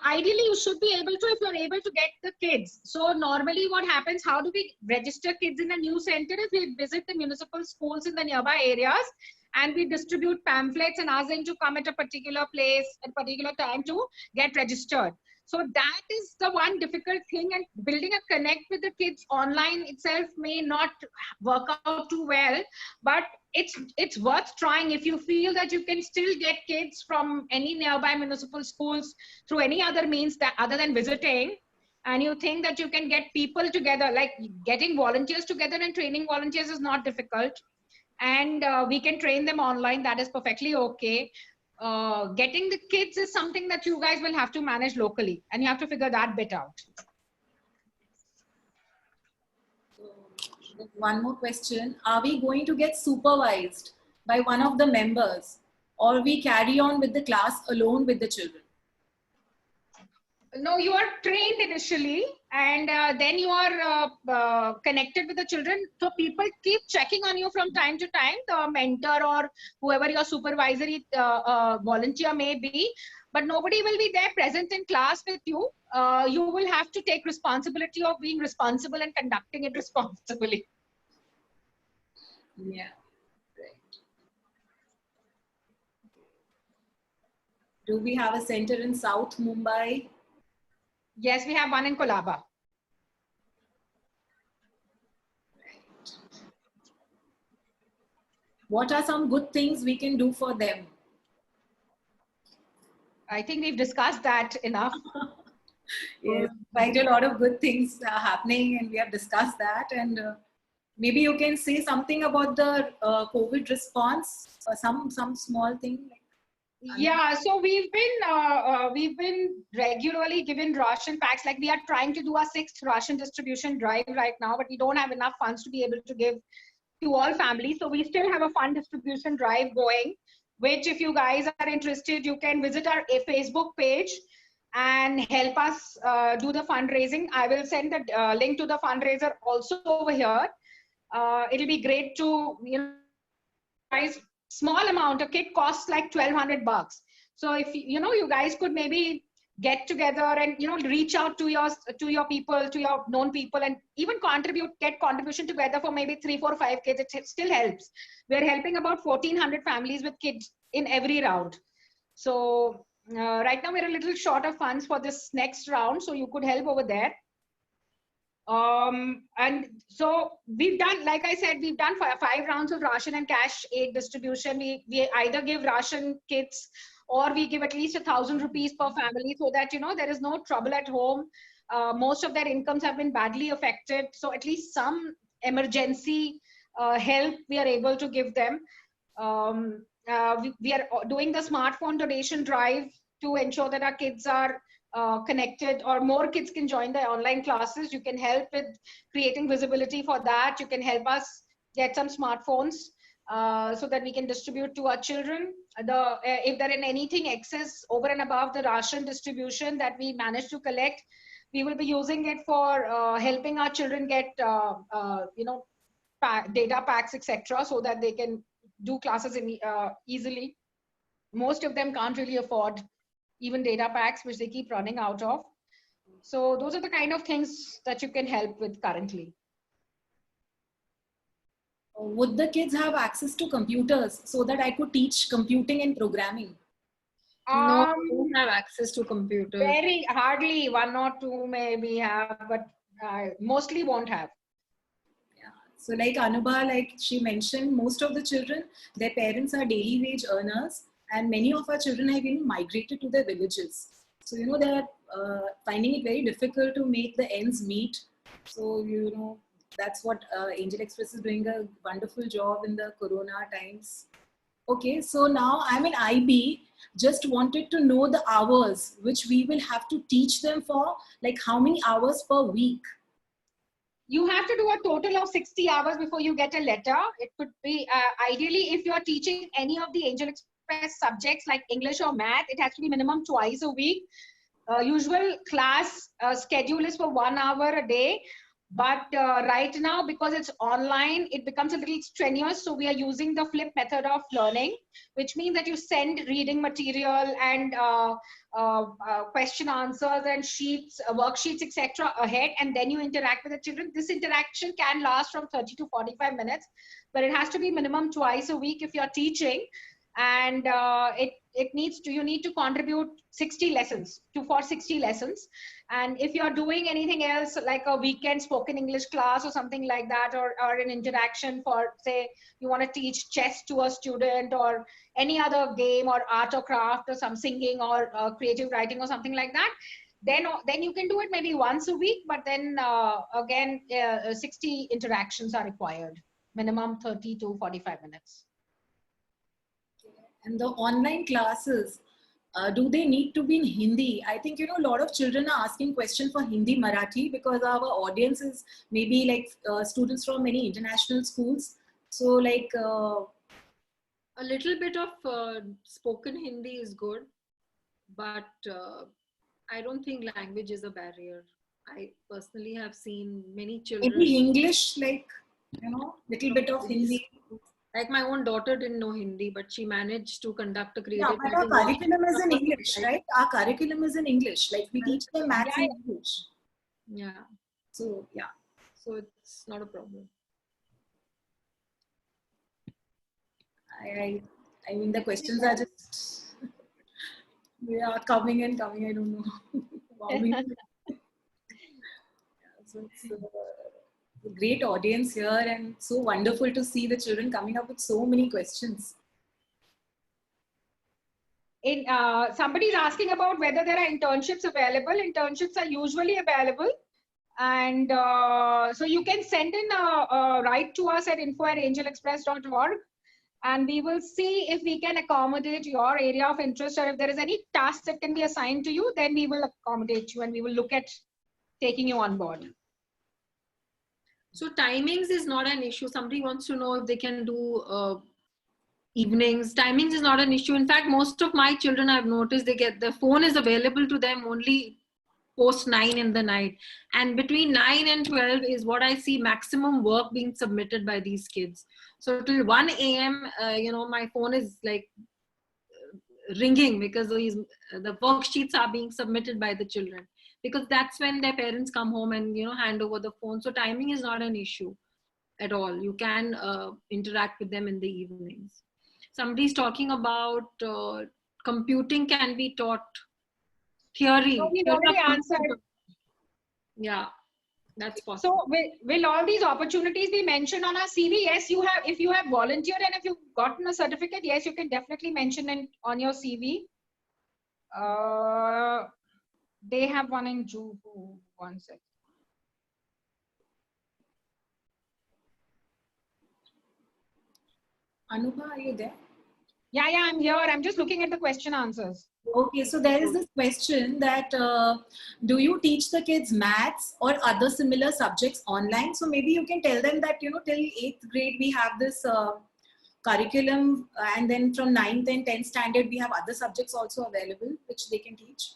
Speaker 3: Ideally you should be able to if you're able to get the kids. So normally what happens, how do we register kids in a new center is we visit the municipal schools in the nearby areas and we distribute pamphlets and ask them to come at a particular place at a particular time to get registered. So that is the one difficult thing, and building a connect with the kids online itself may not work out too well, but it's worth trying if you feel that you can still get kids from any nearby municipal schools through any other means that other than visiting. and you think that you can get people together, like getting volunteers together and training volunteers is not difficult. And we can train them online. That is perfectly okay. Getting the kids is something that you guys will have to manage locally, and you have to figure that bit out.
Speaker 4: So, one more question. Are we going to get supervised by one of the members, or we carry on with the class alone with the children?
Speaker 3: No, you are trained initially, and then you are connected with the children. So people keep checking on you from time to time, the mentor or whoever your supervisory volunteer may be, but nobody will be there present in class with you. You will have to take responsibility of being responsible and conducting it responsibly.
Speaker 4: Yeah. Right. Do we have a center in South Mumbai?
Speaker 3: Yes, we have one in Kolaba.
Speaker 4: What are some good things we can do for them?
Speaker 3: I think we've discussed that enough.
Speaker 4: Yes, quite a lot of good things are happening, and we have discussed that. And maybe you can say something about the COVID response, or some small thing.
Speaker 3: Yeah, so we've been regularly given ration packs. Like we are trying to do our 6th ration distribution drive right now, but we don't have enough funds to be able to give to all families. So we still have a fund distribution drive going, which if you guys are interested, you can visit our Facebook page and help us do the fundraising. I will send the link to the fundraiser also over here. It'll be great to, guys, small amount. A kit costs like $1,200. So if you guys could maybe get together and reach out to your people, to your known people, and even get contribution together for maybe 3, 4, 5 kids. It still helps. We're helping about 1,400 families with kids in every round. So right now we're a little short of funds for this next round, so you could help over there. And so we've done, like I said, we've done 5 rounds of ration and cash aid distribution. We either give ration kits or we give at least 1,000 rupees per family, so that there is no trouble at home. Most of their incomes have been badly affected, so at least some emergency help we are able to give them. We are doing the smartphone donation drive to ensure that our kids are connected, or more kids can join the online classes. You can help with creating visibility for that. You can help us get some smartphones so that we can distribute to our children. If there is anything excess over and above the ration distribution that we manage to collect, we will be using it for helping our children get data packs, etc., so that they can do classes easily. Most of them can't really afford even data packs, which they keep running out of. So those are the kind of things that you can help with currently.
Speaker 4: Would the kids have access to computers so that I could teach computing and programming?
Speaker 1: No, we don't have access to computers.
Speaker 3: Very hardly 1 or 2 maybe have, but mostly won't have.
Speaker 4: Yeah. So like Anubha, like she mentioned, most of the children, their parents are daily wage earners, and many of our children have even migrated to their villages. So, they're finding it very difficult to make the ends meet. So, that's what Angel Express is doing a wonderful job in the Corona times. Okay, so now I'm in IB. Just wanted to know the hours which we will have to teach them for, like how many hours per week?
Speaker 3: You have to do a total of 60 hours before you get a letter. It could be, ideally, if you're teaching any of the Angel Express subjects like English or math, it has to be minimum twice a week. Usual class schedule is for 1 hour a day. But right now, because it's online, it becomes a little strenuous. So we are using the flip method of learning, which means that you send reading material and question answers and sheets, worksheets, etc. ahead, and then you interact with the children. This interaction can last from 30 to 45 minutes, but it has to be minimum twice a week if you're teaching. And you need to contribute 60 lessons for 60 lessons. And if you're doing anything else like a weekend spoken English class or something like that, or an interaction for, say, you want to teach chess to a student, or any other game or art or craft or some singing or creative writing or something like that, then you can do it maybe once a week, but then again 60 interactions are required, minimum 30 to 45 minutes.
Speaker 4: And the online classes, do they need to be in Hindi? I think, a lot of children are asking questions for Hindi, Marathi, because our audience is maybe like students from many international schools. So like,
Speaker 1: A little bit of spoken Hindi is good, but I don't think language is a barrier. I personally have seen many children.
Speaker 4: maybe English, like, little bit of Hindi.
Speaker 1: Like my own daughter didn't know Hindi, but she managed to conduct a
Speaker 4: Yeah,
Speaker 1: creative
Speaker 4: but our
Speaker 1: writing
Speaker 4: curriculum is in
Speaker 1: workshop.
Speaker 4: English, right? Our curriculum is in English. Like we teach them maths in English.
Speaker 1: Yeah,
Speaker 4: So yeah.
Speaker 1: so it's not a problem.
Speaker 4: I mean, the questions are just, they are coming and coming. I don't know. Wow. So it's a great audience here, and so wonderful to see the children coming up with so many questions.
Speaker 3: Somebody's asking about whether there are internships available. Internships are usually available. And so you can send in a write to us at info@angelexpress.org. And we will see if we can accommodate your area of interest, or if there is any task that can be assigned to you, then we will accommodate you and we will look at taking you on board.
Speaker 1: So timings is not an issue. Somebody wants to know if they can do evenings. Timings is not an issue. In fact, most of my children, I've noticed, the phone is available to them only post 9 in the night. And between 9 and 12 is what I see maximum work being submitted by these kids. So till 1 a.m., my phone is like ringing because the worksheets are being submitted by the children, because that's when their parents come home and hand over the phone. So timing is not an issue at all. You can interact with them in the evenings. Somebody's talking about computing can be taught. Theory.
Speaker 3: So we've already answered.
Speaker 1: Yeah, that's possible.
Speaker 3: So will all these opportunities be mentioned on our CV? Yes, you have. If you have volunteered and if you've gotten a certificate, yes, you can definitely mention it on your CV. They have one in Juhu. One sec.
Speaker 4: Anubha, are you there?
Speaker 3: Yeah, I'm here. I'm just looking at the question answers.
Speaker 4: Okay, so there is this question that do you teach the kids maths or other similar subjects online? So maybe you can tell them that, till 8th grade we have this curriculum, and then from 9th and 10th standard we have other subjects also available which they can teach.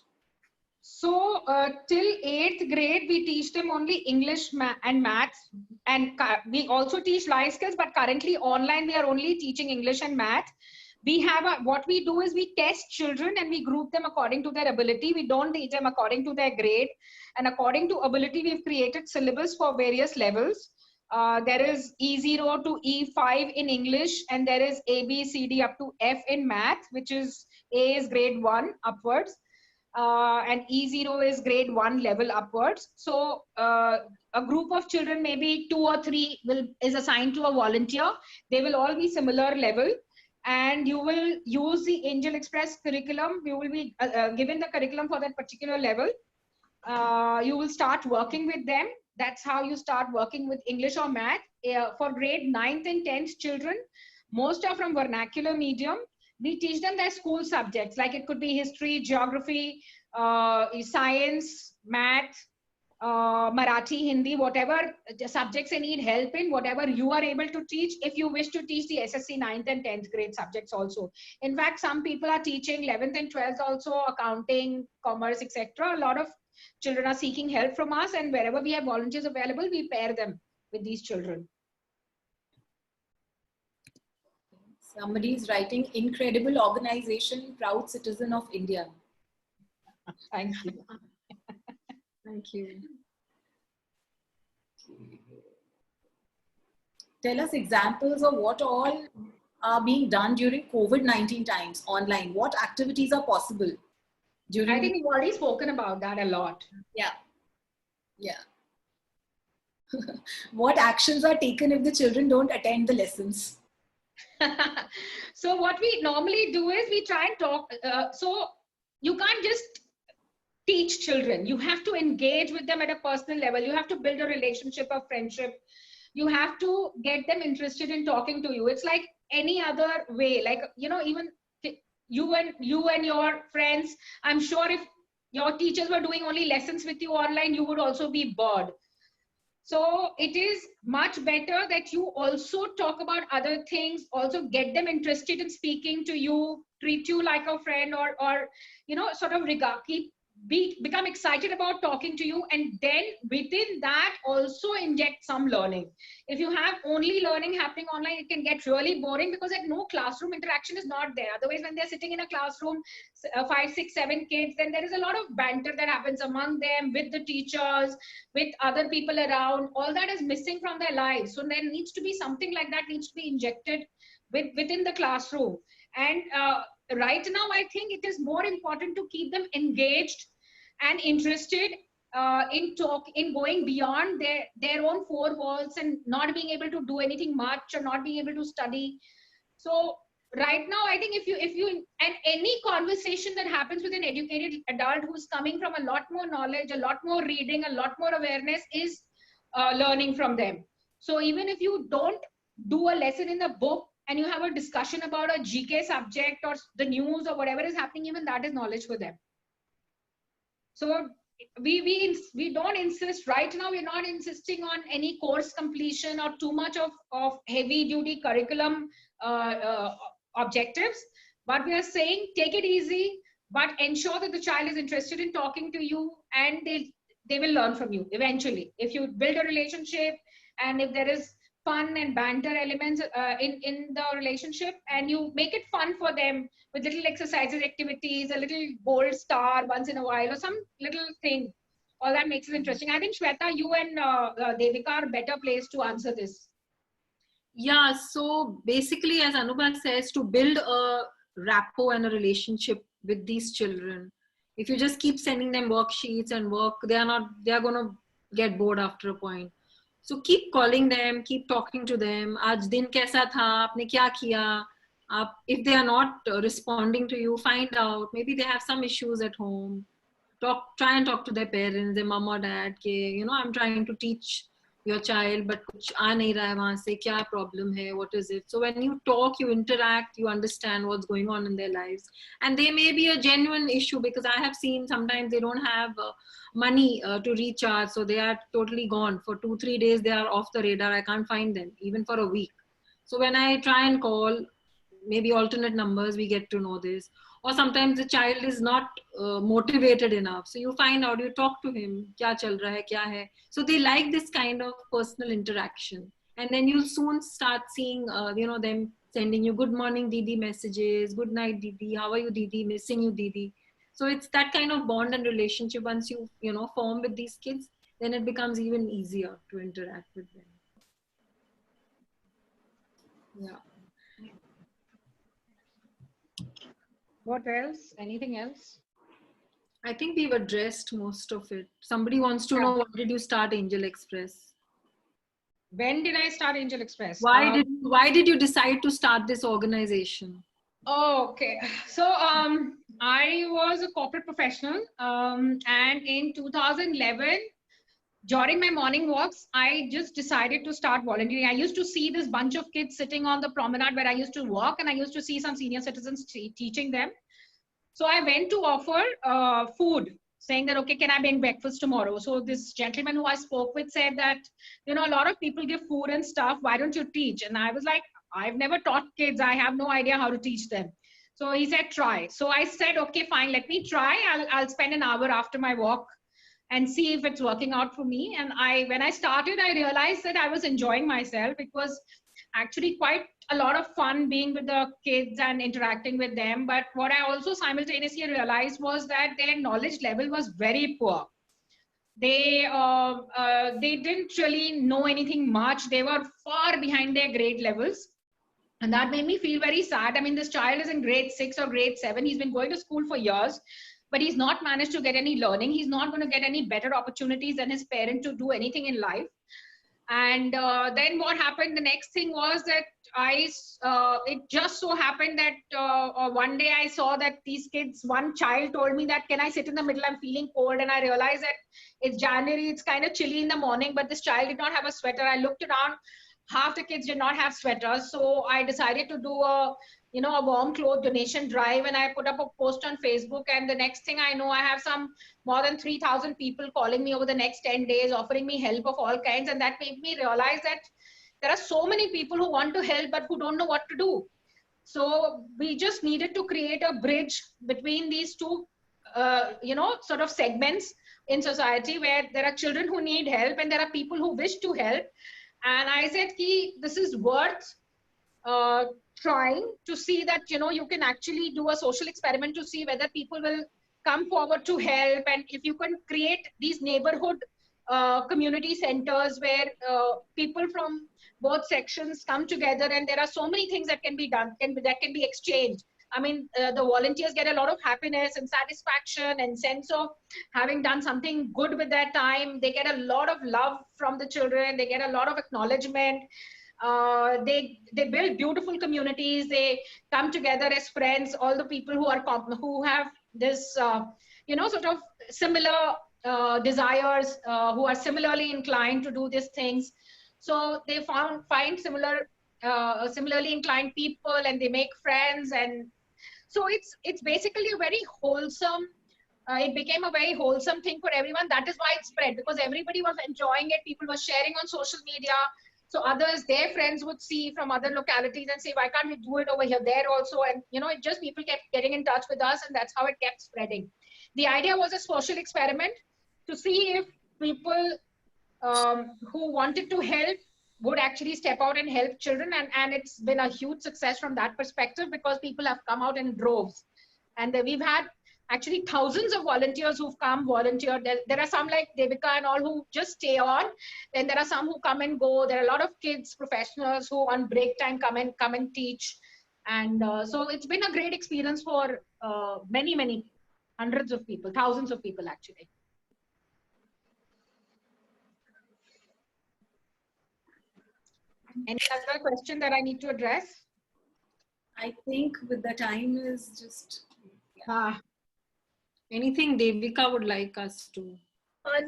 Speaker 3: So till 8th grade, we teach them only English and maths, and we also teach life skills, but currently online we are only teaching English and math. We have what we do is we test children and we group them according to their ability. We don't teach them according to their grade, and according to ability, we've created syllabus for various levels. There is E0 to E5 in English, and there is A, B, C, D up to F in math, which is A is grade 1 upwards. And E0 is grade 1 level upwards. So a group of children, maybe 2 or 3 is assigned to a volunteer. They will all be similar level, and you will use the Angel Express curriculum. You will be given the curriculum for that particular level. You will start working with them. That's how you start working with English or math. For grade 9th and 10th children, most are from vernacular medium. We teach them their school subjects, like it could be history, geography, science, math, Marathi, Hindi, whatever subjects they need help in, whatever you are able to teach. If you wish to teach the SSC 9th and 10th grade subjects also. In fact, some people are teaching 11th and 12th also, accounting, commerce, etc. A lot of children are seeking help from us, and wherever we have volunteers available, we pair them with these children.
Speaker 4: Somebody is writing, incredible organization, proud citizen of India.
Speaker 3: Thank you.
Speaker 1: Thank you.
Speaker 4: Tell us examples of what all are being done during COVID-19 times online. What activities are possible during?
Speaker 3: I think we've already spoken about that a lot.
Speaker 4: Yeah. Yeah. What actions are taken if the children don't attend the lessons?
Speaker 3: So what we normally do is we try and talk. So you can't just teach children. You have to engage with them at a personal level. You have to build a relationship of friendship. You have to get them interested in talking to you. It's like any other way. Like, you know, even you and your friends, I'm sure if your teachers were doing only lessons with you online, you would also be bored. So it is much better that you also talk about other things, also get them interested in speaking to you, treat you like a friend, or you know, sort of become excited about talking to you, and then within that also inject some learning. If you have only learning happening online, it can get really boring, because like no classroom interaction is not there. Otherwise, when they're sitting in a classroom, 5, 6, 7 kids, then there is a lot of banter that happens among them, with the teachers, with other people around. All that is missing from their lives. So there needs to be something like that needs to be injected within the classroom. And right now, I think it is more important to keep them engaged and interested in going beyond their own four walls, and not being able to do anything much, or not being able to study. So right now, I think if you and any conversation that happens with an educated adult who's coming from a lot more knowledge, a lot more reading, a lot more awareness, is learning from them. So even if you don't do a lesson in the book, and you have a discussion about a GK subject or the news or whatever is happening, even that is knowledge for them. So we don't insist right now. We're not insisting on any course completion or too much of heavy duty curriculum objectives, but we are saying take it easy, but ensure that the child is interested in talking to you, and they will learn from you eventually. If you build a relationship, and if there is fun and banter elements in the relationship, and you make it fun for them with little exercises, activities, a little gold star once in a while, or some little thing, all that makes it interesting. I think Shweta, you and Devika are better placed to answer this.
Speaker 1: Yeah, so basically, as Anubha says, to build a rapport and a relationship with these children, if you just keep sending them worksheets and work, they are going to get bored after a point. So keep calling them, keep talking to them. Aaj din kaisa tha? Aapne kya kiya? If they are not responding to you, find out. Maybe they have some issues at home. Try and talk to their parents, their mom or dad. Ke, I'm trying to teach your child, but kuch aa nahi raha hai wahan se, kya problem hai, what is it? So when you talk, you interact, you understand what's going on in their lives. And they may be a genuine issue, because I have seen sometimes they don't have money to recharge, so they are totally gone for 2-3 days. They are off the radar. I can't find them even for a week. So when I try and call, maybe alternate numbers, we get to know this. Or sometimes the child is not motivated enough, so you find out, you talk to him, kya chal raha hai, kya hai. So they like this kind of personal interaction, and then you'll soon start seeing them sending you good morning Didi messages, good night Didi, how are you Didi, missing you Didi. So it's that kind of bond and relationship. Once you form with these kids, then it becomes even easier to interact with them. Yeah.
Speaker 3: What else? Anything else?
Speaker 1: I think we've addressed most of it. Somebody wants to know, why did you start Angel Express?
Speaker 3: When did I start Angel Express?
Speaker 1: Why did you decide to start this organization?
Speaker 3: Oh, okay. So I was a corporate professional, and in 2011, during my morning walks, I just decided to start volunteering. I used to see this bunch of kids sitting on the promenade where I used to walk, and I used to see some senior citizens teaching them. So I went to offer food, saying that, okay, can I bring breakfast tomorrow? So this gentleman who I spoke with said that, a lot of people give food and stuff. Why don't you teach? And I was like, I've never taught kids. I have no idea how to teach them. So he said, try. So I said, okay, fine, let me try. I'll spend an hour after my walk and see if it's working out for me. And when I started, I realized that I was enjoying myself. It was actually quite a lot of fun being with the kids and interacting with them. But what I also simultaneously realized was that their knowledge level was very poor. They didn't really know anything much. They were far behind their grade levels. And that made me feel very sad. I mean, this child is in grade 6 or grade 7. He's been going to school for years, but he's not managed to get any learning. He's not going to get any better opportunities than his parent to do anything in life. And then what happened, the next thing was that it just so happened that one day I saw that these kids, one child told me that, can I sit in the middle? I'm feeling cold. And I realized that it's January, it's kind of chilly in the morning, but this child did not have a sweater. I looked around, half the kids did not have sweaters. So I decided to do a warm cloth donation drive, and I put up a post on Facebook. And the next thing I know, I have more than 3,000 people calling me over the next 10 days, offering me help of all kinds. And that made me realize that there are so many people who want to help, but who don't know what to do. So we just needed to create a bridge between these two, sort of segments in society, where there are children who need help and there are people who wish to help. And I said, this is worth trying to see that, you can actually do a social experiment to see whether people will come forward to help. And if you can create these neighborhood community centers where people from both sections come together, and there are so many things that can be done, that can be exchanged. I mean, the volunteers get a lot of happiness and satisfaction and sense of having done something good with their time. They get a lot of love from the children. They get a lot of acknowledgement. They build beautiful communities. They come together as friends. All the people who have this, sort of similar desires, who are similarly inclined to do these things. So they find similarly inclined people, and they make friends. And so it's basically a very wholesome, it became a very wholesome thing for everyone. That is why it spread, because everybody was enjoying it. People were sharing on social media. So others, their friends would see from other localities and say, why can't we do it over here, there also? And, it just, people kept getting in touch with us, and that's how it kept spreading. The idea was a social experiment to see if people who wanted to help would actually step out and help children. And it's been a huge success from that perspective, because people have come out in droves. And we've had actually thousands of volunteers who've come volunteer. There are some like Devika and all who just stay on. Then there are some who come and go. There are a lot of kids, professionals who on break time come and teach. And so it's been a great experience for many hundreds of people, thousands of people actually. Any other question that I need to address?
Speaker 4: I think with the time is just...
Speaker 1: Anything Devika would like us to?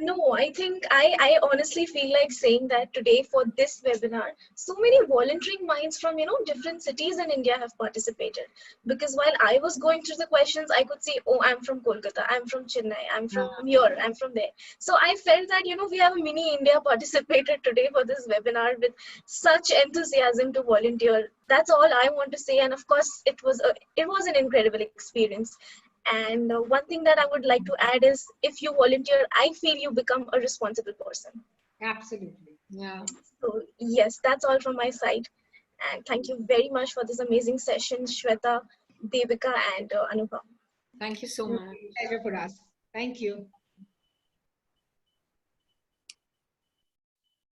Speaker 2: No, I think I honestly feel like saying that today for this webinar, so many volunteering minds from, different cities in India have participated. Because while I was going through the questions, I could see, oh, I'm from Kolkata, I'm from Chennai, I'm from here, I'm from there. So I felt that, we have a mini India participated today for this webinar with such enthusiasm to volunteer. That's all I want to say. And of course, it was an incredible experience. And one thing that I would like to add is, if you volunteer, I feel you become a responsible person.
Speaker 3: Absolutely.
Speaker 1: Yeah.
Speaker 2: So yes, that's all from my side. And thank you very much for this amazing session, Shweta, Devika, and Anubha.
Speaker 1: Thank you so much.
Speaker 3: Pleasure for us. Thank you.